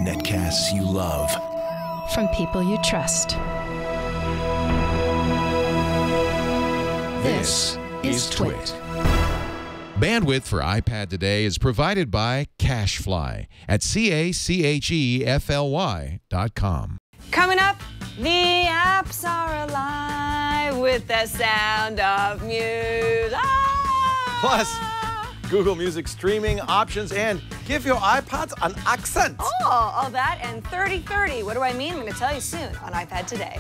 Netcasts you love. From people you trust. This is TWiT. Bandwidth for iPad today is provided by Cachefly at CACHEFLY.com. Coming up, the apps are alive with the sound of music. Plus, Google Music streaming options and give your iPads an accent. Oh, all that and 30/30. What do I mean? I'm going to tell you soon on iPad Today.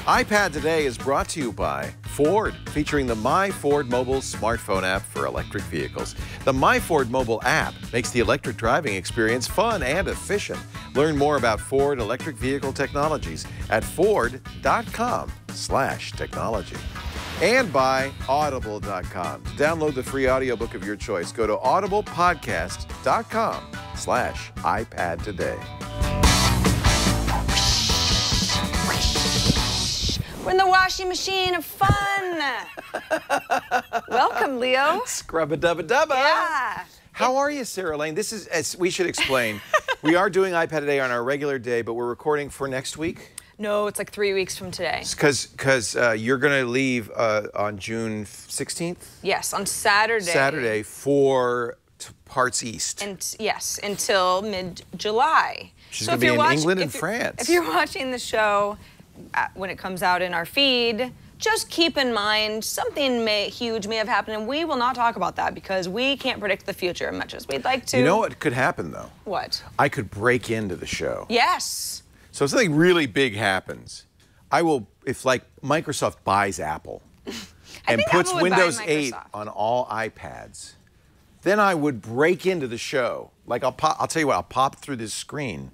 iPad Today is brought to you by Ford, featuring the My Ford mobile smartphone app for electric vehicles. The My Ford mobile app makes the electric driving experience fun and efficient. Learn more about Ford electric vehicle technologies at ford.com/technology. And by audible.com. To download the free audiobook of your choice, go to audiblepodcast.com/iPad Today. We're in the washing machine of fun. Welcome, Leo. Scrubba-dubba-dubba. Yeah. How are you, Sarah Lane? This is, as we should explain, we are doing iPad Today on our regular day, but we're recording for next week. No, it's like 3 weeks from today. Because you're going to leave on June 16th? Yes, on Saturday. Saturday for parts east. And yes, until mid-July. She's going to be in England and France. If you're watching the show when it comes out in our feed, just keep in mind something huge may have happened, and we will not talk about that because we can't predict the future as much as we'd like to. You know what could happen, though? What? I could break into the show. Yes. So if something really big happens, I will, if like Microsoft buys Apple and puts Windows 8 on all iPads, then I would break into the show. Like I'll tell you what, I'll pop through this screen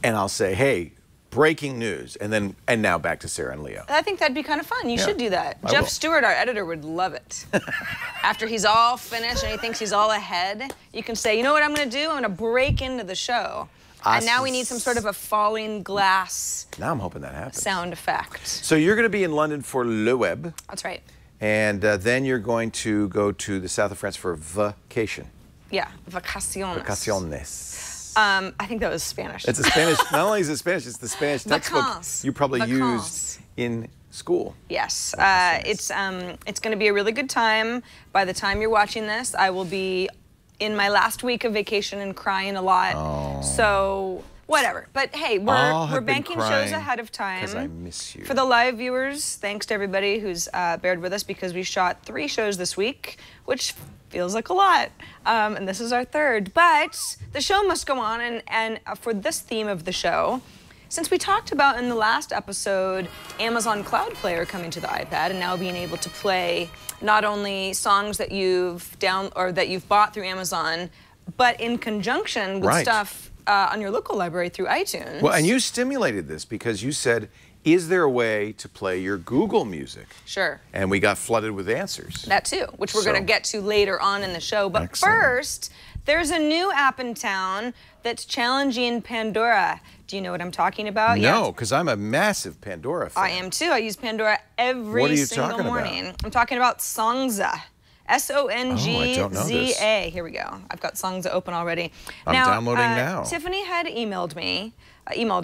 and I'll say, hey, breaking news, and now back to Sarah and Leo. I think that'd be kind of fun. You should do that. Jeff Stewart, our editor, would love it. After he's all finished and he thinks he's all ahead, you can say, you know what I'm going to do? I'm going to break into the show. And now we need some sort of a falling glass. Now I'm hoping that happens. Sound effect. So you're going to be in London for Le Web. That's right. And then you're going to go to the south of France for vacation. Yeah, vacaciones. Vacaciones. I think that was Spanish. It's a Spanish, not only is it Spanish, it's the Spanish textbook you probably Vacances. used in school. Yes, it's going to be a really good time. By the time you're watching this, I will be in my last week of vacation and crying a lot. Oh. So whatever. But hey, we're banking shows ahead of time. Because I miss you. For the live viewers, thanks to everybody who's bared with us because we shot 3 shows this week, which feels like a lot. And this is our 3rd. But the show must go on, and for this theme of the show, since we talked about in the last episode Amazon Cloud Player coming to the iPad and now being able to play not only songs that you've bought through Amazon, but in conjunction with stuff on your local library through iTunes. Well, and you stimulated this because you said, is there a way to play your Google Music? Sure. And we got flooded with answers. That too, which we're going to get to later on in the show. But excellent. First, there's a new app in town that's challenging Pandora. Do you know what I'm talking about? No, because I'm a massive Pandora fan. I am too. I use Pandora every single morning. I'm talking about Songza. Songza. Oh, Here we go. I've got Songza open already. I'm downloading now. Tiffany had emailed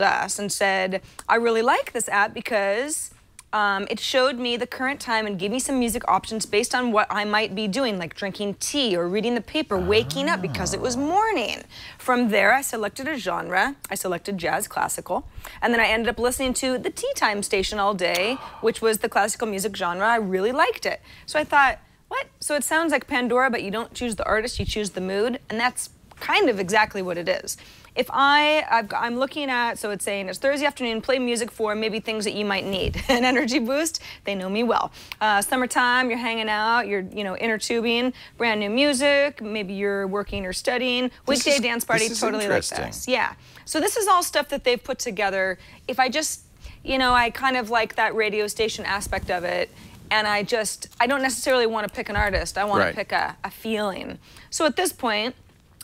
us and said, I really like this app because it showed me the current time and gave me some music options based on what I might be doing, like drinking tea or reading the paper, waking up because it was morning. From there, I selected a genre. I selected jazz classical. And then I ended up listening to the tea time station all day, which was the classical music genre. I really liked it. So I thought, what? So it sounds like Pandora, but you don't choose the artist, you choose the mood. And that's kind of exactly what it is. If I'm looking at, so it's saying it's Thursday afternoon, play music for maybe things that you might need. An energy boost, they know me well. Summertime, you're hanging out, you're inner tubing, brand new music, maybe you're working or studying. Weekday dance party, totally like this. Yeah. So this is all stuff that they've put together. If I just, I kind of like that radio station aspect of it. And I don't necessarily want to pick an artist. I want to pick a feeling. So at this point,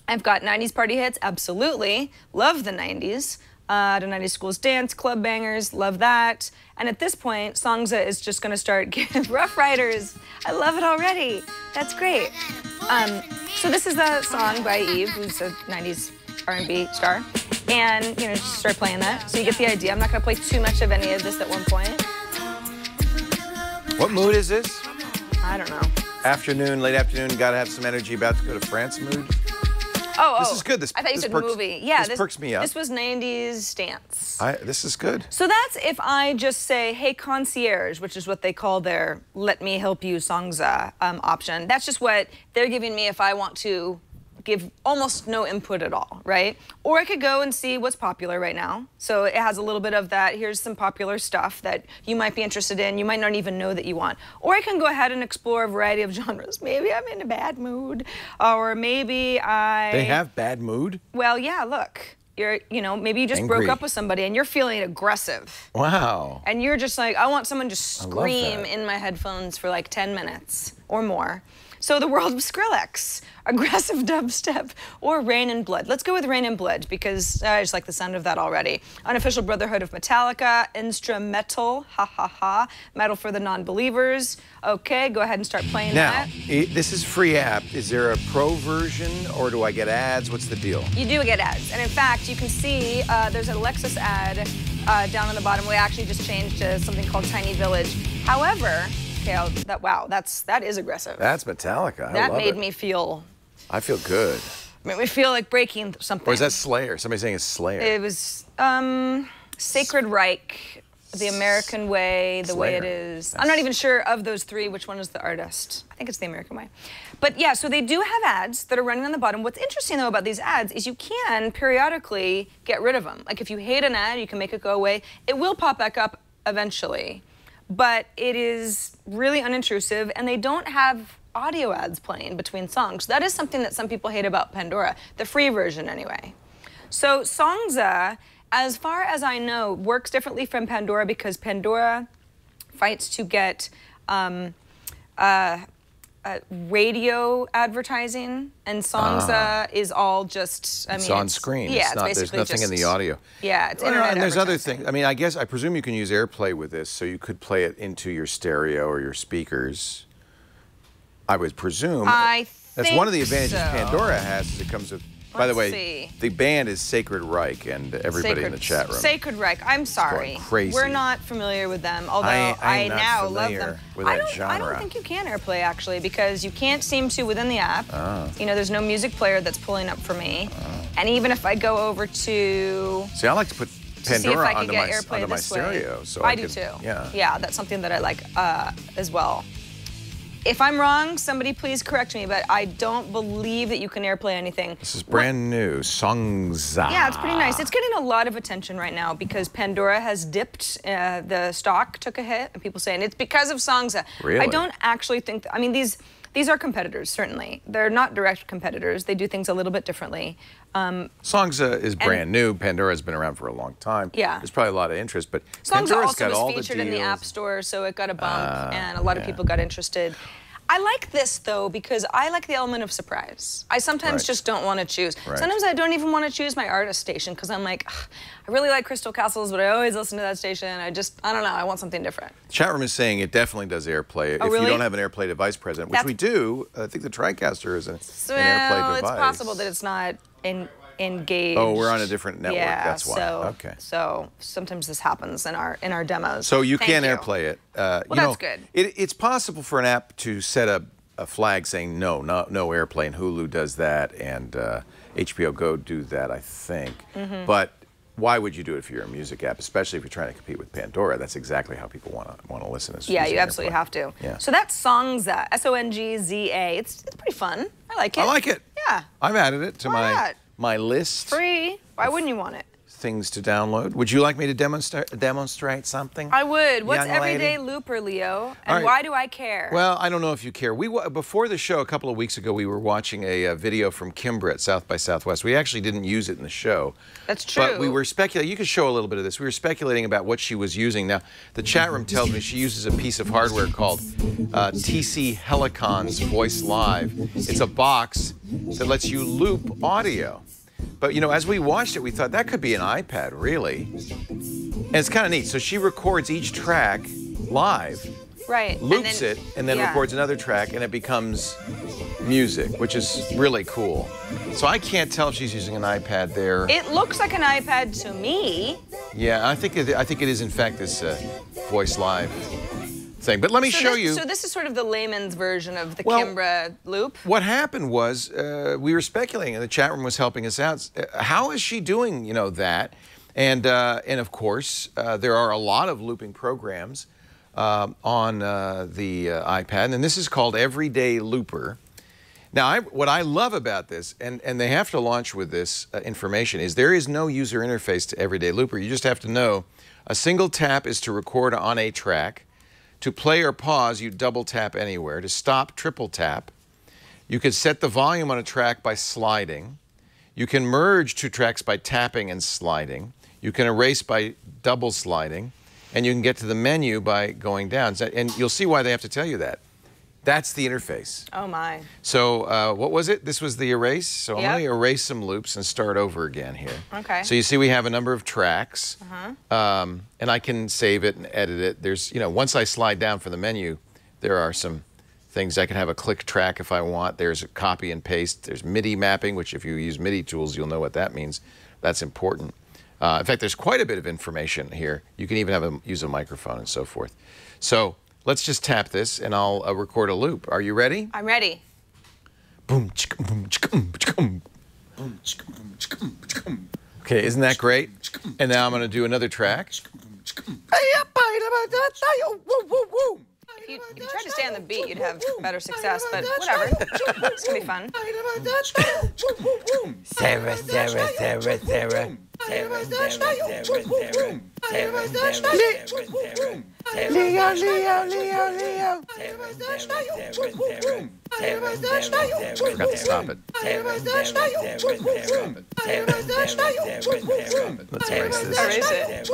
I've got 90s party hits, absolutely. Love the 90s. The 90s Schools Dance, Club Bangers, love that. And at this point, Songza is just gonna start getting Rough Riders. I love it already. That's great. So this is a song by Eve, who's a 90s R&B star. And, you know, just start playing that. So you get the idea. I'm not gonna play too much of any of this at one point. What mood is this? I don't know. Afternoon, late afternoon, gotta have some energy, about to go to France mood? This is good. I thought you said movie. Yeah, this perks me up. This was 90s dance. This is good. So that's if I just say, hey, concierge, which is what they call their let me help you Songza option. That's just what they're giving me if I want to give almost no input at all, right? Or I could go and see what's popular right now. So it has a little bit of that, here's some popular stuff that you might be interested in, you might not even know that you want. Or I can go ahead and explore a variety of genres. Maybe I'm in a bad mood, or maybe They have bad mood? Well, yeah, look. You know, maybe you just broke up with somebody and you're feeling aggressive. Wow. And you're just like, I want someone to scream in my headphones for like 10 minutes or more. So the world of Skrillex, aggressive dubstep, or Rain and Blood. Let's go with Rain and Blood because I just like the sound of that already. Unofficial Brotherhood of Metallica, instrumental, ha ha ha, metal for the non-believers. Okay, go ahead and start playing that. Now, this is free app. Is there a pro version or do I get ads? What's the deal? You do get ads. And in fact, you can see there's a Lexus ad down on the bottom. We actually just changed to something called Tiny Village. However, wow, that is aggressive. That's Metallica. That made me feel. I feel good. Made me feel like breaking something. Or is that Slayer? Somebody's saying it's Slayer. It was Sacred Reich, The American Way, The Way It Is. I'm not even sure of those three which one is the artist. I think it's The American Way. But yeah, so they do have ads that are running on the bottom. What's interesting though about these ads is you can periodically get rid of them. Like if you hate an ad, you can make it go away. It will pop back up eventually. But it is really unintrusive, and they don't have audio ads playing between songs. That is something that some people hate about Pandora, the free version anyway. So Songza, as far as I know, works differently from Pandora because Pandora fights to get radio advertising, and Songza is all just, it's on screen. Yeah, it's not, there's nothing in the audio. Yeah, it's internet and there's other things. I mean, I presume you can use AirPlay with this, so you could play it into your stereo or your speakers. I would presume. That's one of the advantages Pandora has, is it comes with. By the way, the band is Sacred Reich, and everybody in the chat room. Sacred Reich. I'm sorry. Crazy. We're not familiar with them, although I now love them. With that genre. I don't think you can AirPlay actually, because you can't seem to within the app. You know, there's no music player that's pulling up for me. And even if I go over to I like to put Pandora onto my stereo. So I do too. Yeah, that's something that I like as well. If I'm wrong, somebody please correct me, but I don't believe that you can AirPlay anything. This is brand new, Songza. Yeah, it's pretty nice. It's getting a lot of attention right now because Pandora has dipped. The stock took a hit, and people saying it's because of Songza. Really? I don't actually think, I mean, these are competitors, certainly. They're not direct competitors. They do things a little bit differently. Songza is brand new. Pandora's been around for a long time. Yeah. There's probably a lot of interest, but Songza Pandora's also got all was featured the in the App Store, so it got a bump, and a lot of people got interested. I like this, though, because I like the element of surprise. I sometimes just don't want to choose. Sometimes I don't even want to choose my artist station, because I'm like, I really like Crystal Castles, but I always listen to that station. I don't know, I want something different. Chat room is saying it definitely does AirPlay. If you don't have an AirPlay device present, which we do, I think the TriCaster is an AirPlay device. It's possible that it's not engaged. Oh, we're on a different network. Yeah, that's why. So sometimes this happens in our demos. So you can AirPlay it. Well, that's good. It's possible for an app to set a flag saying no AirPlay, and Hulu does that, and HBO Go do that, I think. But why would you do it if you're a music app, especially if you're trying to compete with Pandora? That's exactly how people want to listen. Yeah, you absolutely have to. Yeah. So that's Songza, S-O-N-G-Z-A. It's pretty fun. I like it. I like it. Yeah. I've added it to my list. Free. Why wouldn't you want it? Things to download. Would you like me to demonstrate something? I would. What's young Everyday lady? Looper, Leo? And why do I care? Well, I don't know if you care. Before the show, a couple of weeks ago, we were watching a video from Kimbra at South by Southwest. We actually didn't use it in the show. That's true. But we were speculating. You could show a little bit of this. We were speculating about what she was using. Now, the chat room tells me she uses a piece of hardware called TC Helicon's Voice Live. It's a box that lets you loop audio. But, you know, as we watched it, we thought that could be an iPad, really. And it's kind of neat. So she records each track live, right, loops it, and then records another track, and it becomes music, which is really cool. So I can't tell if she's using an iPad there. It looks like an iPad to me. Yeah, I think it is, in fact, this Voice Live thing. But let me show you. So this is sort of the layman's version of the Kimbra loop. What happened was we were speculating, and the chat room was helping us out. How is she doing, you know, that? And of course, there are a lot of looping programs on the iPad, and this is called Everyday Looper. Now, what I love about this, and they have to launch with this information, is there is no user interface to Everyday Looper. You just have to know a single tap is to record on a track. To play or pause, you double tap anywhere. To stop, triple tap. You can set the volume on a track by sliding. You can merge two tracks by tapping and sliding. You can erase by double sliding. And you can get to the menu by going down. And you'll see why they have to tell you that. That's the interface. Oh, my. So what was it? This was the erase. So I'm going to erase some loops and start over again here. Okay. So you see we have a number of tracks. And I can save it and edit it. There's, you know, once I slide down from the menu, there are some things. I can have a click track if I want. There's a copy and paste. There's MIDI mapping, which if you use MIDI tools, you'll know what that means. That's important. In fact, there's quite a bit of information here. You can even use a microphone and so forth. So let's just tap this, and I'll record a loop. Are you ready? I'm ready. Boom, chicka, boom, chicka, boom, chicka, boom. Boom, chicka, boom, chicka, boom, chicka, boom. Okay, isn't that great? And now I'm going to do another track. If you tried to stay on the beat, you'd have better success, but whatever. It's going to be fun. Sarah, Sarah, Sarah, Sarah. Leo, Leo, Leo, Leo. Forgot to stop it. Let's erase this. Erase it.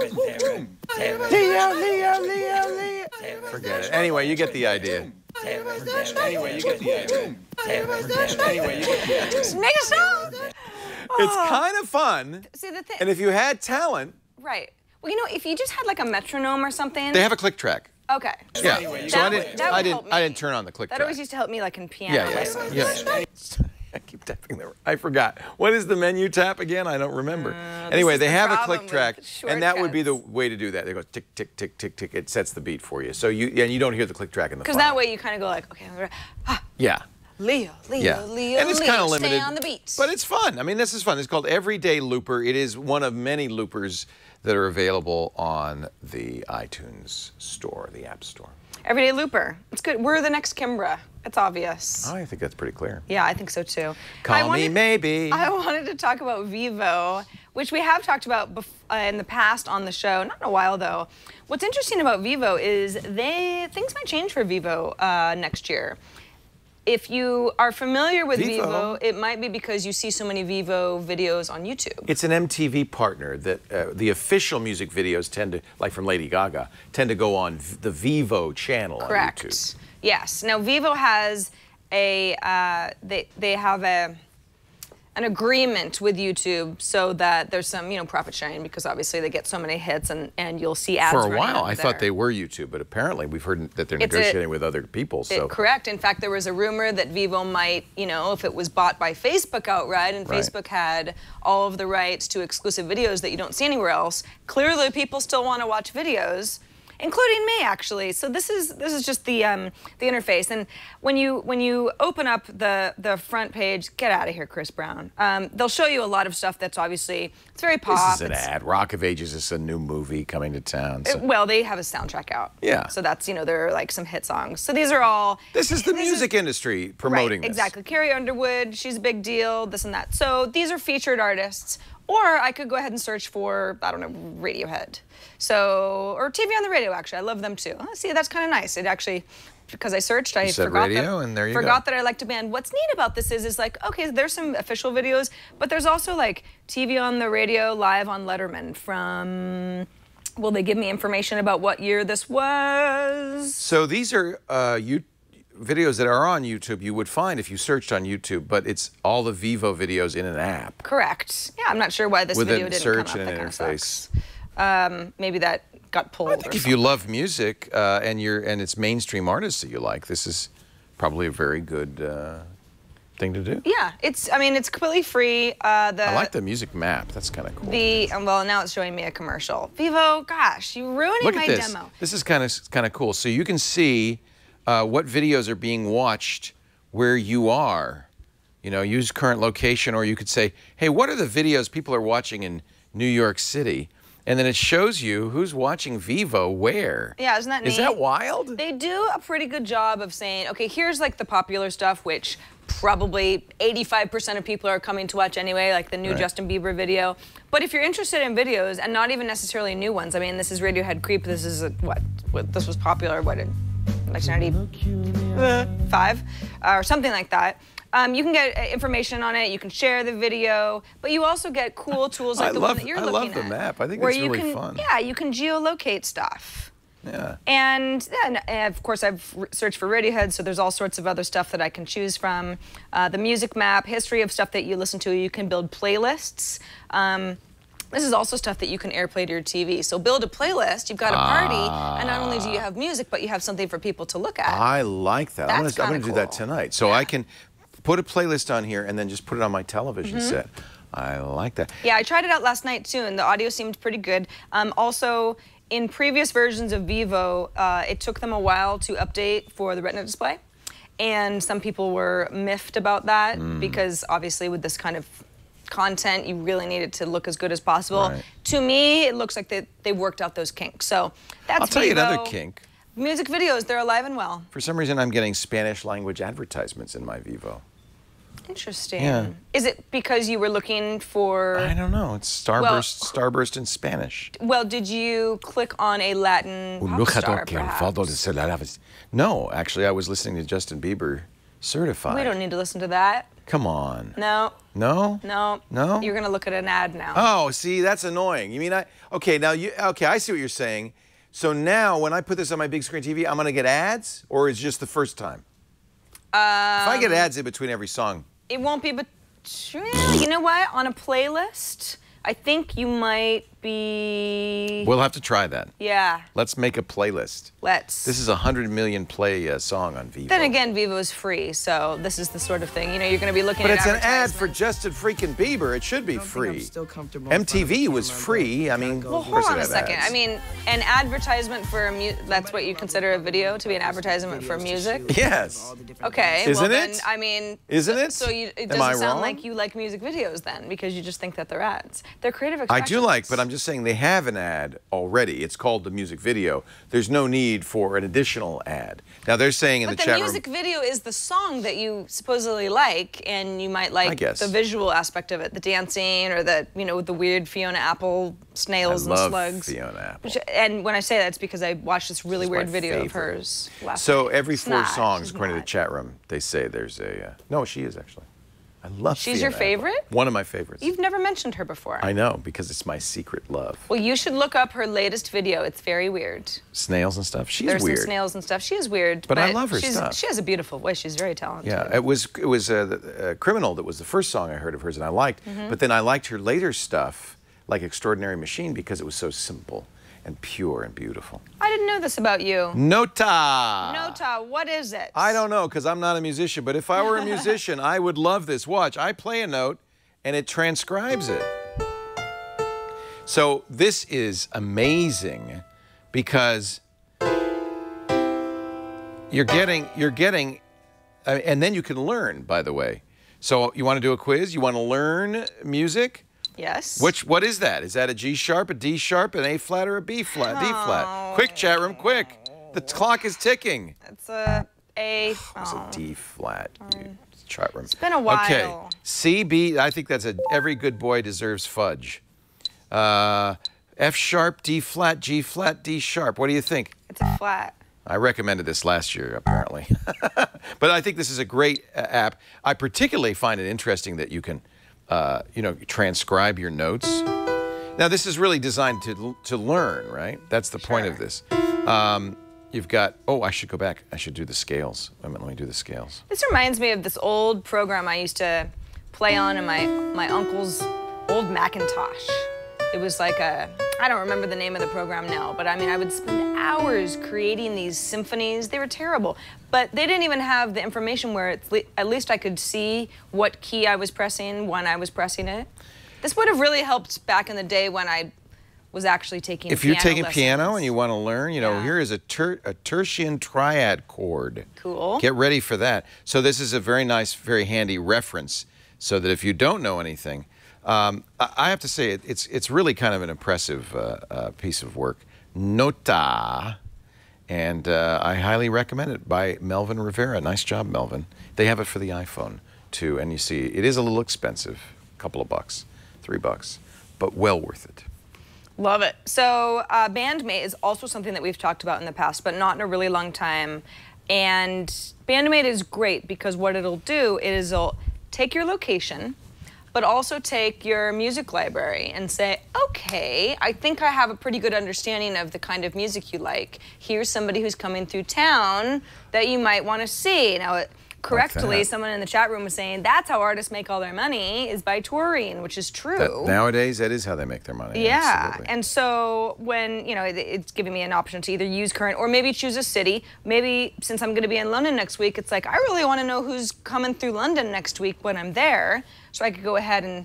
Leo, Leo, Leo, Leo. Forget it. Anyway, you get the idea. Anyway, you get the idea. Anyway, you get the idea. Just make a song. It's kind of fun. See, the thing. And if you had talent. Right. Well, you know, if you just had like a metronome or something. They have a click track. Okay. Yeah. So I didn't turn on the click track. That always used to help me, like in piano lessons. Yeah. I keep tapping there. I forgot. What is the menu tap again? I don't remember. Anyway, they have a click track, and that would be the way to do that. They go tick, tick, tick, tick, tick. It sets the beat for you. So you don't hear the click track in the. Because that way you kind of go like, okay, yeah. Leo, Leo, Leo, and it's kind of limited, stay on the beat. But it's fun. I mean, this is fun. It's called Everyday Looper. It is one of many loopers that are available on the iTunes store, the App Store. Everyday Looper. It's good. We're the next Kimbra. It's obvious. I think that's pretty clear. Yeah, I think so too. Call me maybe. I wanted to talk about Vivo, which we have talked about in the past on the show, not in a while though. What's interesting about Vivo is things might change for Vivo next year. If you are familiar with Vivo, it might be because you see so many Vivo videos on YouTube. It's an MTV partner that the official music videos tend to, like from Lady Gaga, tend to go on the Vivo channel on YouTube. Yes. Now Vivo has they have an agreement with YouTube so that there's some, profit sharing because obviously they get so many hits and you'll see ads. For a while, I thought they were YouTube, but apparently we've heard that they're negotiating with other people. So correct. In fact, there was a rumor that Vivo might, if it was bought by Facebook outright and Facebook had all of the rights to exclusive videos that you don't see anywhere else. Clearly, people still want to watch videos, including me, actually. So this is just the interface. And when you open up the front page, get out of here, Chris Brown. They'll show you a lot of stuff that's obviously it's very pop. This is an ad. Rock of Ages is a new movie coming to town. So. Well, they have a soundtrack out. Yeah. So that's there are like some hit songs. So these are all. This is the music industry promoting this. Exactly. Carrie Underwood, she's a big deal. This and that. So these are featured artists. Or I could go ahead and search for, I don't know, Radiohead. So, or TV on the radio, actually. I love them too. Oh, see, that's kind of nice. It actually, because I searched, I forgot that I liked a band. What's neat about this is like, okay, there's some official videos, but there's also like TV on the radio, live on Letterman from, will they give me information about what year this was? So these are videos that are on YouTube you would find if you searched on YouTube, but it's all the Vivo videos in an app. Correct. Yeah, I'm not sure why this with video a didn't search come up. and an That kinda interface. sucks. Maybe that got pulled. I think if you love music and it's mainstream artists that you like, this is probably a very good thing to do. Yeah, I mean, it's completely free. I like the music map. That's kind of cool. Well, now it's showing me a commercial. Vivo, gosh, you're ruining Look at my this. demo. This is kind of cool. So you can see what videos are being watched where you are. You know, use current location, or you could say, hey, what are the videos people are watching in New York City? And then it shows you who's watching Vivo where. Yeah, isn't that neat? Is that wild? They do a pretty good job of saying, okay, here's like the popular stuff, which probably 85% of people are coming to watch anyway, like the new Justin Bieber video. But if you're interested in videos, and not even necessarily new ones, I mean, this is Radiohead Creep. This is this was popular, what, in 1995 or something like that. You can get information on it. You can share the video, but you also get cool tools like the one that you're looking at. I love the map. I think it's really fun. Yeah, you can geolocate stuff. Yeah. And of course, I've searched for Radiohead, so there's all sorts of other stuff that I can choose from. The music map, history of stuff that you listen to. You can build playlists. This is also stuff that you can AirPlay to your TV. So build a playlist, you've got a party, and not only do you have music, but you have something for people to look at. I like that. I'm gonna do that cool. tonight. So I can put a playlist on here and then just put it on my television set. I like that. Yeah, I tried it out last night too, and the audio seemed pretty good. Also, in previous versions of Vivo, it took them a while to update for the Retina display. And some people were miffed about that because obviously with this kind of content, you really need it to look as good as possible. Right. To me, it looks like they worked out those kinks. So that's I'll tell you Vivo. another kink. Music videos, they're alive and well. For some reason, I'm getting Spanish language advertisements in my Vivo. Interesting. Yeah. Is it because you were looking for... I don't know. It's Starburst in Spanish. Well, did you click on a Latin pop star, perhaps? No, actually, I was listening to Justin Bieber Certified. We don't need to listen to that. Come on. No. No? No. No? You're going to look at an ad now. Oh, see, that's annoying. You mean okay, I see what you're saying. So now, when I put this on my big screen TV, I'm going to get ads, or is it just the first time? If I get ads in between every song. It won't be, but you know what? On a playlist, I think you might be... We'll have to try that. Yeah. Let's make a playlist. Let's. This is a 100 million play song on Vivo. Then again, Vivo is free, so this is the sort of thing. You know, you're going to be looking but at it's an ad for Justin freaking Bieber. It should be free. MTV was free. I mean, well, hold on a second. I mean, an advertisement for that's what you consider a video, to be an advertisement for music? Yes. Okay. Isn't well, it? then, I mean... Isn't it? So it Am I doesn't sound wrong? like you like music videos then, because you just think that they're ads. They're creative I expressions. do like, but I'm just saying they have an ad already. It's called the music video. There's no need for an additional ad. Now they're saying in the chat room. But the music video is the song that you supposedly like, and you might like the visual aspect of it, the dancing, or the with the weird Fiona Apple snails and slugs. I love Fiona Apple. And when I say that, it's because I watched this really weird video of hers last night. So every 4 songs, She's according to not. the chat room, they say there's a. No, she is actually. I love She's Fiona your Apple. favorite? One of my favorites. You've never mentioned her before. I know, because it's my secret love. Well, you should look up her latest video. It's very weird. Snails and stuff. She's There's weird. some snails and stuff. She is weird. But I love her stuff. She has a beautiful voice. She's very talented. Yeah, it was Criminal that was the first song I heard of hers and I liked. But then I liked her later stuff, like Extraordinary Machine, because it was so simple and pure and beautiful. I didn't know this about you. Nota! Nota, what is it? I don't know, because I'm not a musician, but if I were a musician, I would love this. Watch, I play a note, and it transcribes it. So this is amazing, because you're getting, and then you can learn, by the way. So you want to do a quiz? You want to learn music? Yes. What is that? Is that a G sharp, a D sharp, an A flat, or a B flat, D flat? Quick, chat room, quick. The clock is ticking. It's a A. It's a D flat, chat room. It's been a while. Okay, C, B, I think that's every good boy deserves fudge. F sharp, D flat, G flat, D sharp. What do you think? It's a flat. I recommended this last year, apparently. But I think this is a great app. I particularly find it interesting that you can transcribe your notes. Now, this is really designed to learn, right? That's the point of this. You've got, oh, I should go back. I should do the scales. Wait a minute, let me do the scales. This reminds me of this old program I used to play on in my uncle's old Macintosh. It was like I don't remember the name of the program now, but I mean, I would spend hours creating these symphonies. They were terrible, but they didn't even have the information where at least I could see what key I was pressing when I was pressing it. This would have really helped back in the day when I was actually taking If you're taking lessons. piano and you want to learn, you know, here is a tertian triad chord. Cool. Get ready for that. So this is a very nice, very handy reference so that if you don't know anything, I have to say it's really kind of an impressive piece of work. Nota. And I highly recommend it by Melvin Rivera. Nice job, Melvin. They have it for the iPhone, too. And you see, it is a little expensive, a couple of bucks, $3, but well worth it. Love it. So Bandmate is also something that we've talked about in the past, but not in a really long time. And Bandmate is great because what it'll do is it'll take your location, but also take your music library and say, okay, I think I have a pretty good understanding of the kind of music you like. Here's somebody who's coming through town that you might want to see. Now, correctly, someone in the chat room was saying that's how artists make all their money is by touring, which is true. Nowadays, that is how they make their money. Yeah, absolutely. And so when, you know, it's giving me an option to either use current or maybe choose a city. Maybe since I'm going to be in London next week, it's like, I really want to know who's coming through London next week when I'm there. So I could go ahead and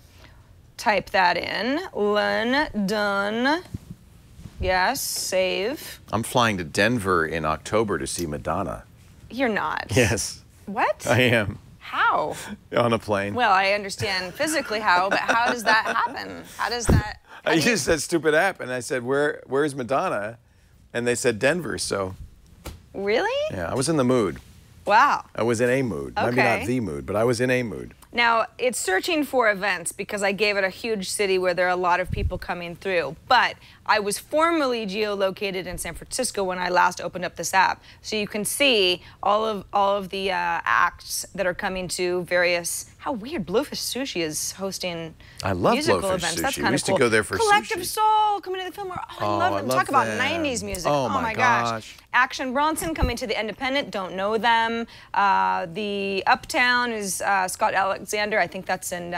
type that in. London. Yes, save. I'm flying to Denver in October to see Madonna. You're not. Yes. What? I am. How? On a plane. Well, I understand physically how, but how does that happen? How does that... I used that stupid app, and I said, where's Madonna? And they said Denver, so... Really? Yeah, I was in the mood. Wow. I was in a mood. Okay. Maybe not the mood, but I was in a mood. Now, it's searching for events because I gave it a huge city where there are a lot of people coming through. But I was formerly geolocated in San Francisco when I last opened up this app. So you can see all of the acts that are coming to various... How weird, Blowfish Sushi is hosting musical Blowfish events. Sushi. That's We kind of used cool. to go there for Collective sushi. Soul coming to the Fillmore. Oh, I love them. Talk about 90s music. Oh my gosh. Action Bronson coming to the Independent. Don't know them. The Uptown is Scott Alexander. I think that's in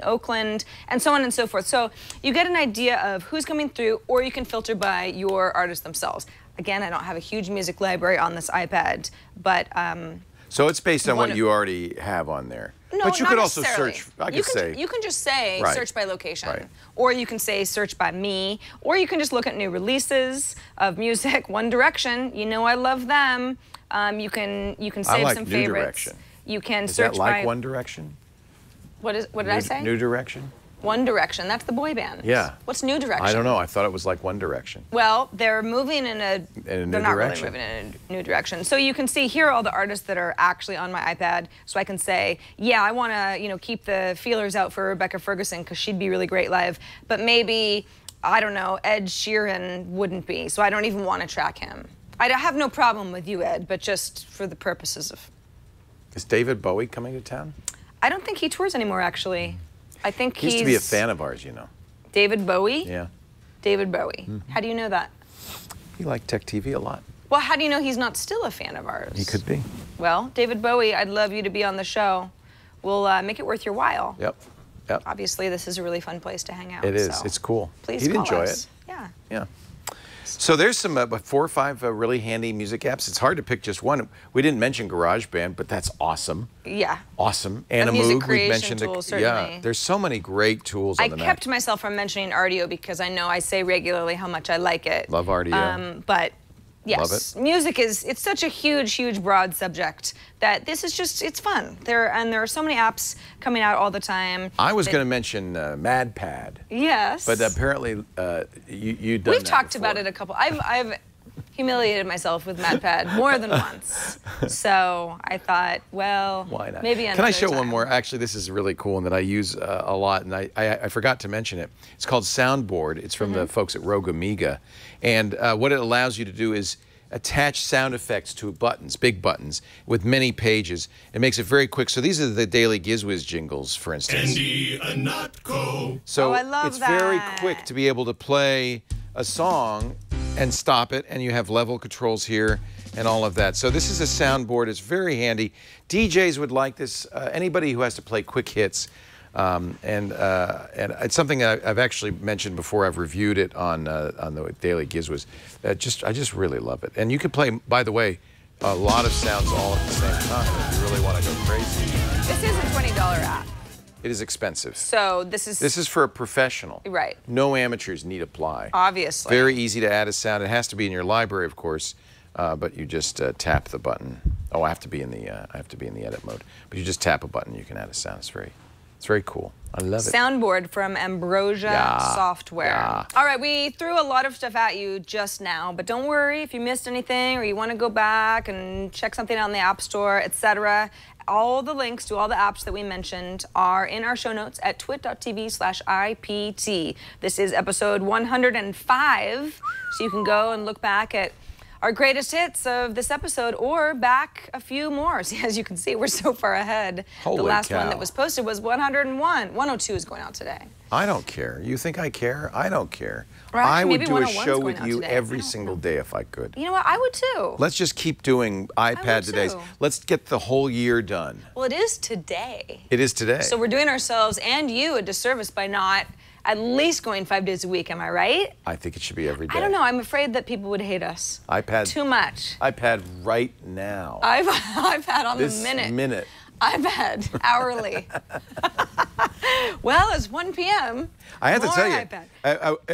Oakland, and so on and so forth. So you get an idea of who's coming through, or you can filter by your artists themselves. Again, I don't have a huge music library on this iPad, but so it's based on what you already have on there. No, but you not could also necessarily. search. You can just say Right. search by location, Right. or you can say search by me, or you can just look at new releases of music. One Direction, you know I love them. You can save like some New favorites. Direction. You can Is search that like by One Direction? what did I say? New Direction? One Direction. That's the boy band. Yeah. What's New Direction? I don't know. I thought it was like One Direction. Well, they're moving in a new they're not direction. really moving in a new direction. So you can see here are all the artists that are actually on my iPad. So I can say, yeah, I want to, keep the feelers out for Rebecca Ferguson because she'd be really great live. But maybe, I don't know, Ed Sheeran wouldn't be. So I don't even want to track him. I have no problem with you, Ed, but just for the purposes of... Is David Bowie coming to town? I don't think he tours anymore, actually. I think He used to be a fan of ours, you know. David Bowie? Yeah. David Bowie. How do you know that? He liked Tech TV a lot. Well, how do you know he's not still a fan of ours? He could be. Well, David Bowie, I'd love you to be on the show. We'll make it worth your while. Yep. Yep. Obviously, this is a really fun place to hang out. It is. So It's cool. Please He'd call enjoy us. it. Yeah. Yeah. So there's some 4 or 5 really handy music apps. It's hard to pick just one. We didn't mention GarageBand, but that's awesome. Yeah. Awesome. music Animoog, we creation mentioned. tool, certainly. Yeah. There's so many great tools on the Mac. I kept myself from mentioning Rdio because I know I say regularly how much I like it. Love Rdio. But yes, Love it. music it's such a huge, broad subject that this is just, it's fun. There are so many apps coming out all the time. I was going to mention MadPad. Yes. But apparently you've done We've that talked before. about it a couple. I've humiliated myself with MadPad more than once. So I thought, well, why not? Maybe another Can I show time. one more? Actually, this is really cool and that I use a lot, and I forgot to mention it. It's called Soundboard. It's from the folks at Rogue Amiga, and what it allows you to do is attach sound effects to buttons, big buttons, with many pages. It makes it very quick. So these are the Daily Gizwiz jingles, for instance. Andy Anatko. So Oh, I love it's very that. quick to be able to play a song and stop it, and you have level controls here and all of that. So this is a soundboard. It's very handy. DJs would like this. Anybody who has to play quick hits. And it's something I've actually mentioned before. I've reviewed it on the Daily Giz. Was I just really love it. And you can play, by the way, a lot of sounds all at the same time if you really want to go crazy. This is a $20 app. It is expensive. So this is for a professional. Right. No amateurs need apply. Obviously. Very easy to add a sound. It has to be in your library, of course, but you just tap the button. Oh, I have to be in the edit mode. But you just tap a button, you can add a sound. It's very cool. I love it. Soundboard from Ambrosia Software. Yeah. All right, we threw a lot of stuff at you just now, but don't worry if you missed anything or you want to go back and check something out in the App Store, etc. All the links to all the apps that we mentioned are in our show notes at twit.tv/IPT. This is episode 105, so you can go and look back at our greatest hits of this episode or back a few more. See, as you can see, we're so far ahead. Holy the last cow. one that was posted was 101. 102 is going out today. I don't care. You think I care? I don't care. Or actually, I would maybe do a 101's show going with out you today. every single day if I could. You know what? I would too. Let's just keep doing iPad todays. too. Let's get the whole year done. Well, it is today. It is today. So we're doing ourselves and you a disservice by not at least going 5 days a week. Am I right? I think it should be every day. I don't know. I'm afraid that people would hate us. iPad. Too much. iPad right now. iPad on this the minute. minute. iPad hourly. Well, it's 1 p.m. I have to More tell you, iPad.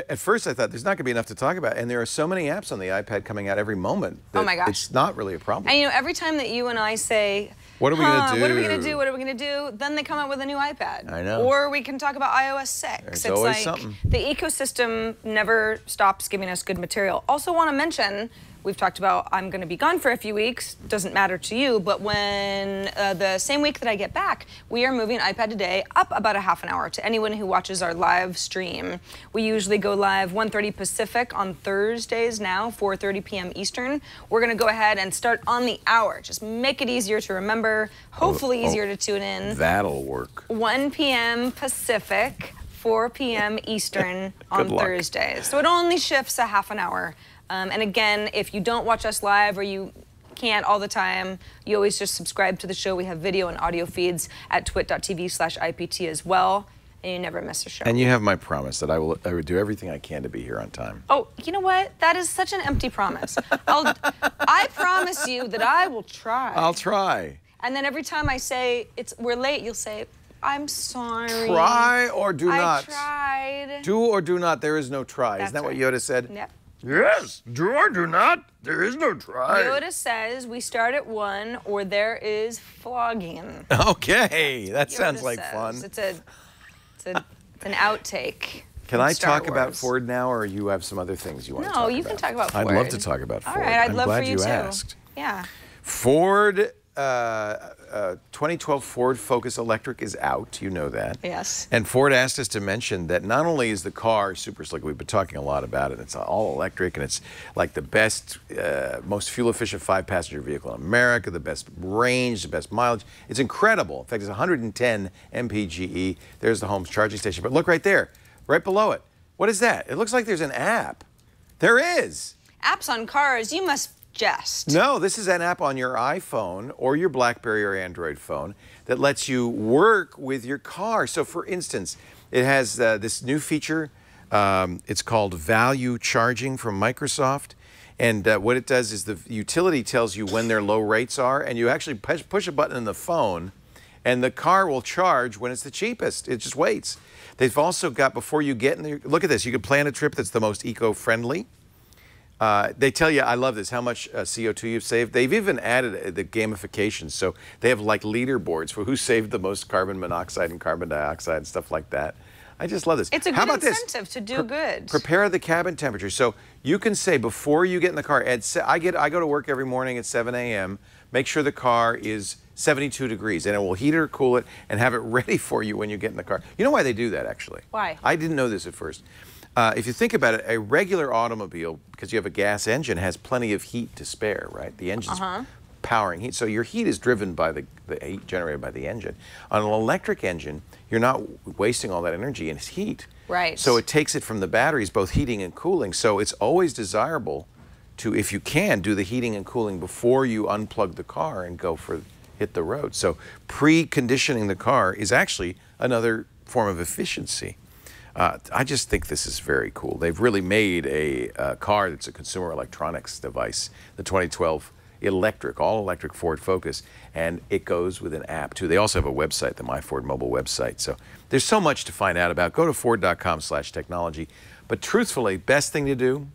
at first I thought there's not going to be enough to talk about, and there are so many apps on the iPad coming out every moment that Oh my gosh. it's not really a problem. And you know, every time that you and I say, What are we gonna do? What are we going to do? What are we going to do? Then they come out with a new iPad. I know. Or we can talk about iOS 6. There's It's always like something. the ecosystem never stops giving us good material. Also want to mention, we've talked about I'm going to be gone for a few weeks. Doesn't matter to you, but when the same week that I get back, we are moving iPad Today up about a half an hour to anyone who watches our live stream. We usually go live 1:30 Pacific on Thursdays now, 4:30 p.m. Eastern. We're going to go ahead and start on the hour. Just make it easier to remember, hopefully easier to tune in. That'll work. 1 p.m. Pacific, 4 p.m. Eastern on luck. Thursdays. So it only shifts a half an hour. And again, if you don't watch us live or you can't all the time, you always just subscribe to the show. We have video and audio feeds at twit.tv/IPT as well, and you never miss a show. And you have my promise that I would do everything I can to be here on time. Oh, you know what? That is such an empty promise. I promise you that I will try. I'll try. And then every time I say we're late, you'll say, I'm sorry. Try or do not. I tried. Do or do not. There is no try. Isn't that what Yoda said? Yep. Yes. Do or do not. There is no try. Yoda says we start at 1 or there is flogging. Okay, that sounds Yoda like says. fun. It's an outtake. Can from I Star talk about Wars. Ford now, or you have some other things you want to talk about? No, you can talk about Ford. I'd love to talk about Ford. All right, I'd I'm love glad for you too. asked. Yeah. Ford, 2012 Ford Focus Electric is out. You know that. Yes. And Ford asked us to mention that not only is the car super slick, we've been talking a lot about it. It's all electric, and it's like the best, most fuel-efficient 5-passenger vehicle in America, the best range, the best mileage. It's incredible. In fact, it's 110 mpge. There's the home charging station. But look right there, right below it. What is that? It looks like there's an app. There is. Apps on cars, you must jest. No, this is an app on your iPhone or your BlackBerry or Android phone that lets you work with your car. So, for instance, it has this new feature. It's called Value Charging from Microsoft. And what it does is the utility tells you when their low rates are, and you actually push a button in the phone, and the car will charge when it's the cheapest. It just waits. They've also got, before you get in there, look at this. You can plan a trip that's the most eco-friendly. They tell you, I love this, how much CO2 you've saved. They've even added the gamification. So they have like leaderboards for who saved the most carbon monoxide and carbon dioxide and stuff like that. I just love this. It's a How good about this? incentive to do good. Prepare the cabin temperature. So you can say before you get in the car, I go to work every morning at 7 a.m., make sure the car is 72 degrees, and it will heat it or cool it and have it ready for you when you get in the car. You know why they do that, actually? Why? I didn't know this at first. If you think about it, a regular automobile, because you have a gas engine, has plenty of heat to spare, right? The engine's powering heat. So your heat is driven by the heat generated by the engine. On an electric engine, you're not wasting all that energy in heat. Right. So it takes it from the batteries, both heating and cooling. So it's always desirable to, if you can, do the heating and cooling before you unplug the car and go for hit the road. So preconditioning the car is actually another form of efficiency. I just think this is very cool. They've really made a car that's a consumer electronics device, the 2012 all-electric Ford Focus, and it goes with an app too. They also have a website, the My Ford mobile website. So there's so much to find out about. Go to Ford.com/technology. But truthfully, best thing to do,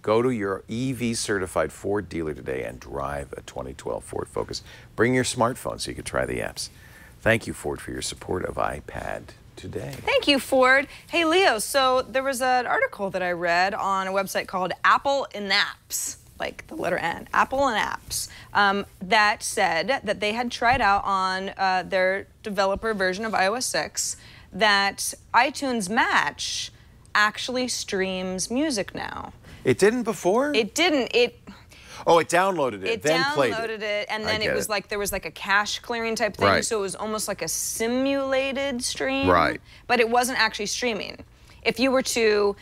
go to your EV certified Ford dealer today and drive a 2012 Ford Focus. Bring your smartphone so you can try the apps. Thank you, Ford, for your support of iPad today. Thank you, Ford. Hey, Leo, so there was an article that I read on a website called Apple in Apps, like the letter N, Apple and Apps, that said that they had tried out on their developer version of iOS 6 that iTunes Match actually streams music now. It didn't before? It didn't. Oh, it downloaded it, then played it. It downloaded it, and then it was like there was like a cache clearing type thing, right. so it was almost like a simulated stream. Right. But it wasn't actually streaming. If you were to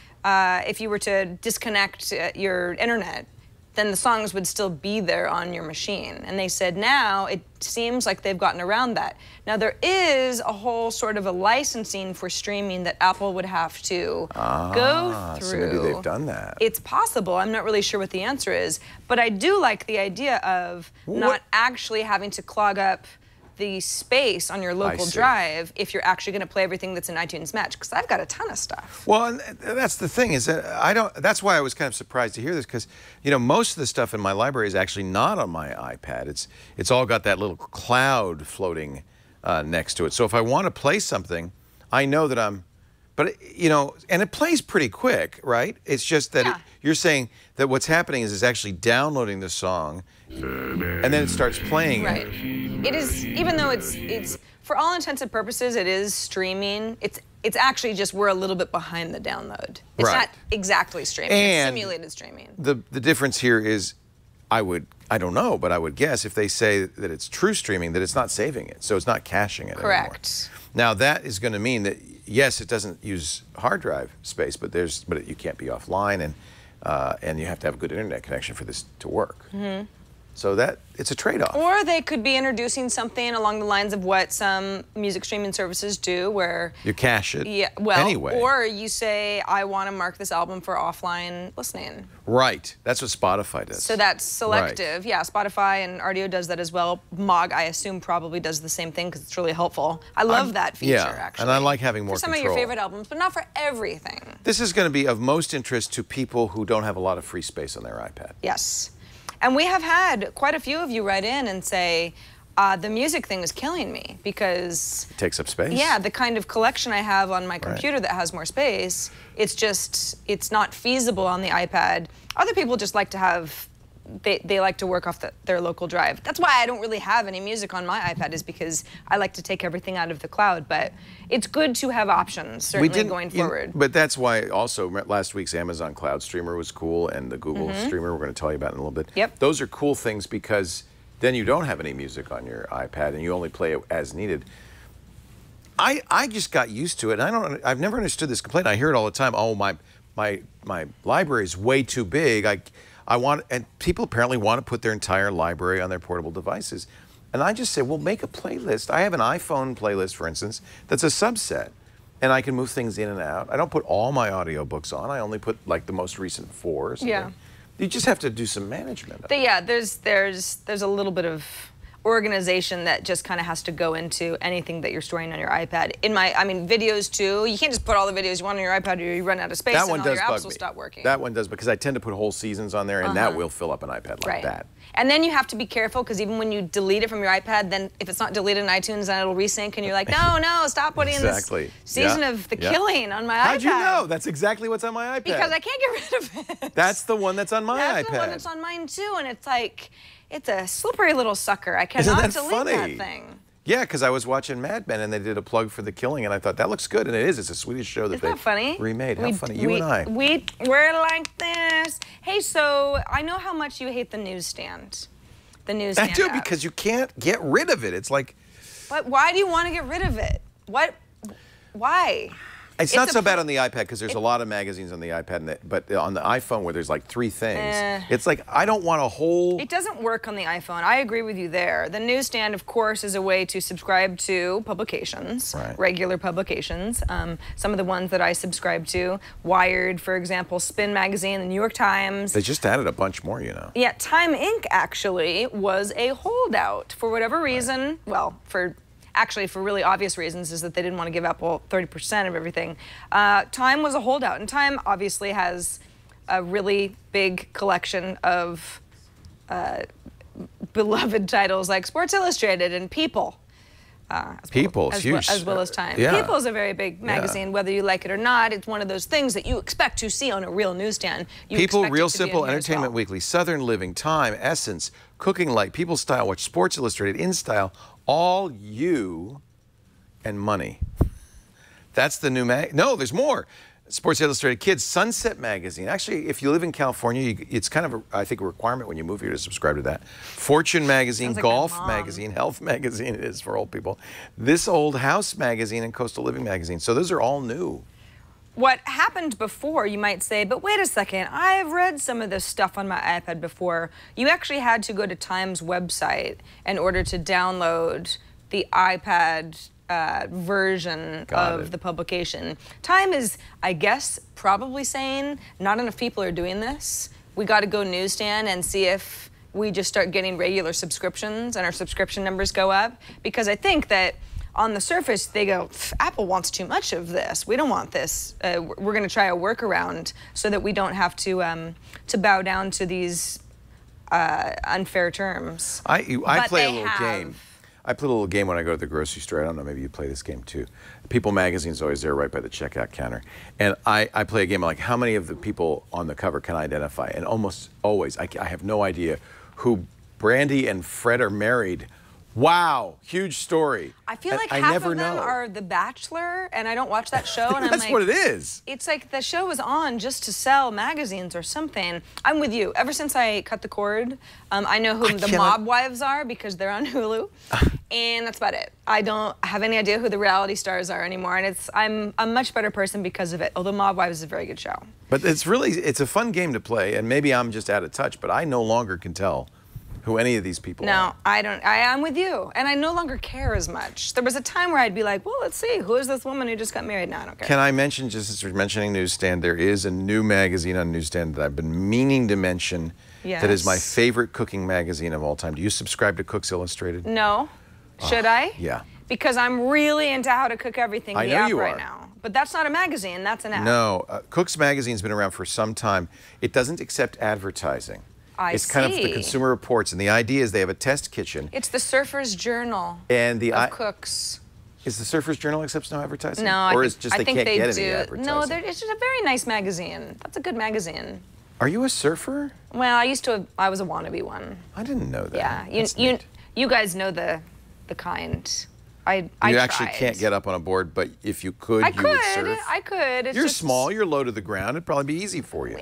disconnect your internet, then the songs would still be there on your machine. And they said now it seems like they've gotten around that. Now there is a whole sort of a licensing for streaming that Apple would have to go through. So maybe they've done that. It's possible. I'm not really sure what the answer is. But I do like the idea of not actually having to clog up the space on your local drive if you're actually going to play everything that's in iTunes Match, because I've got a ton of stuff. Well, and that's the thing is that that's why I was kind of surprised to hear this, because you know most of the stuff in my library is actually not on my iPad. It's all got that little cloud floating next to it. So if I want to play something, I know that but you know, and it plays pretty quick, right? It's just that you're saying that what's happening is it's actually downloading the song, and then it starts playing it. Right. It is, even though it's for all intents and purposes, it is streaming. It's actually just we're a little bit behind the download. It's not exactly streaming. It's simulated streaming. The difference here is, I don't know, but I would guess if they say that it's true streaming, that it's not saving it, so it's not caching it anymore. Correct. Now that is going to mean that yes, it doesn't use hard drive space, but you can't be offline, and you have to have a good internet connection for this to work. Mm-hmm. So it's a trade-off. Or they could be introducing something along the lines of what some music streaming services do, where you cache it. Yeah. Well. Anyway. Or you say, I want to mark this album for offline listening. Right. That's what Spotify does. So that's selective. Right. Yeah. Spotify and RDO does that as well. Mog, I assume, probably does the same thing because it's really helpful. I love that feature, actually. And I like having more control. For some control. of your favorite albums, but not for everything. This is going to be of most interest to people who don't have a lot of free space on their iPad. Yes. And we have had quite a few of you write in and say, the music thing is killing me because... It takes up space? Yeah, the kind of collection I have on my computer that has more space, it's not feasible on the iPad. Other people just like to have... They like to work off their local drive. That's why I don't really have any music on my iPad, is because I like to take everything out of the cloud. But it's good to have options, certainly, going forward. But that's why also last week's Amazon Cloud Streamer was cool, and the Google Streamer we're going to tell you about in a little bit. Yep. Those are cool things because then you don't have any music on your iPad and you only play it as needed. I just got used to it, and I've never understood this complaint. I hear it all the time. Oh, my library is way too big. And people apparently want to put their entire library on their portable devices. And I just say, well, make a playlist. I have an iPhone playlist, for instance, that's a subset. And I can move things in and out. I don't put all my audiobooks on. I only put like the most recent 4 or something. Yeah. You just have to do some management. Yeah, there's a little bit of organization that just kind of has to go into anything that you're storing on your iPad. I mean, videos too. You can't just put all the videos you want on your iPad or you run out of space and all your apps will stop working. That one does, because I tend to put whole seasons on there, and that will fill up an iPad like that. And then you have to be careful, because even when you delete it from your iPad, then if it's not deleted in iTunes, then it'll resync, and you're like, no, stop putting this season of The Killing on my iPad. How'd you know? That's exactly what's on my iPad. Because I can't get rid of it. That's the one that's on my iPad. That's the one that's on mine too, and it's like, it's a slippery little sucker. I cannot delete that thing. Yeah, because I was watching Mad Men and they did a plug for The Killing, and I thought that looks good, and it is. It's a Swedish show that they remade. How funny! You and I. We're like this. Hey, so I know how much you hate the newsstand. The newsstand. I do, because you can't get rid of it. It's like. But why do you want to get rid of it? Why? It's not so bad on the iPad because there's a lot of magazines on the iPad, but on the iPhone where there's like 3 things, it's like I don't want a whole... It doesn't work on the iPhone. I agree with you there. The newsstand, of course, is a way to subscribe to publications, regular publications. Some of the ones that I subscribe to, Wired, for example, Spin Magazine, the New York Times. They just added a bunch more, you know. Yeah, Time Inc. actually was a holdout for whatever reason. Well, actually, for really obvious reasons, is that they didn't want to give Apple 30% of everything. Time was a holdout, and Time obviously has a really big collection of beloved titles like Sports Illustrated and People. People's huge. As well as Time. Yeah. People's a very big magazine, whether you like it or not. It's one of those things that you expect to see on a real newsstand. People, Real Simple, Entertainment Weekly, Southern Living, Time, Essence, Cooking Light, People's Style Watch, Sports Illustrated, In Style, All You, and Money. That's the new No, there's more. Sports Illustrated Kids, Sunset Magazine. Actually, if you live in California, it's kind of, I think, a requirement when you move here to subscribe to that. Fortune Magazine, like Golf Magazine, Health Magazine, it is for old people. This Old House Magazine, and Coastal Living Magazine. So those are all new. What happened before, you might say, but wait a second, I've read some of this stuff on my iPad before. You actually had to go to Time's website in order to download the iPad version of the publication. Time is, I guess, probably saying not enough people are doing this. We got to go newsstand and see if we just start getting regular subscriptions and our subscription numbers go up. Because I think that on the surface, they go, Apple wants too much of this. We don't want this. We're going to try a workaround so that we don't have to bow down to these unfair terms. I play a little game. I play a little game when I go to the grocery store. I don't know, maybe you play this game too. People Magazine's always there right by the checkout counter. And I play a game like how many of the people on the cover can I identify? And almost always, I have no idea who Brandy and Fred are married. Wow, huge story. I feel like half of them are The Bachelor, and I don't watch that show. And That's what it is. It's like the show was on just to sell magazines or something. I'm with you. Ever since I cut the cord, I know who the Mob Wives are because they're on Hulu, and that's about it. I don't have any idea who the reality stars are anymore, and I'm a much better person because of it. Although Mob Wives is a very good show. But it's a fun game to play, and maybe I'm just out of touch, but I no longer can tell who any of these people are. No, I don't. I'm with you, and I no longer care as much. There was a time where I'd be like, well, let's see, who is this woman who just got married? No, I don't care. Can I mention, just as we're mentioning Newsstand, there is a new magazine on Newsstand that I've been meaning to mention. Yes. That is my favorite cooking magazine of all time. Do you subscribe to Cooks Illustrated? No. Should I? Yeah. Because I'm really into how to cook everything I know you right are. now. But that's not a magazine, that's an app. No, Cooks Magazine's been around for some time. It doesn't accept advertising. It's kind of the Consumer Reports, and the idea is they have a test kitchen. It's the Surfer's Journal of cooks. Is the Surfer's Journal accepts no advertising? No, or is just I they think can't they get do. any advertising? No, it's just a very nice magazine. That's a good magazine. Are you a surfer? Well, I was a wannabe one. I didn't know that. Yeah, you guys know the kind. I actually can't get up on a board, but if you could, you would surf. I could. It's You're small. You're low to the ground. It'd probably be easy for you.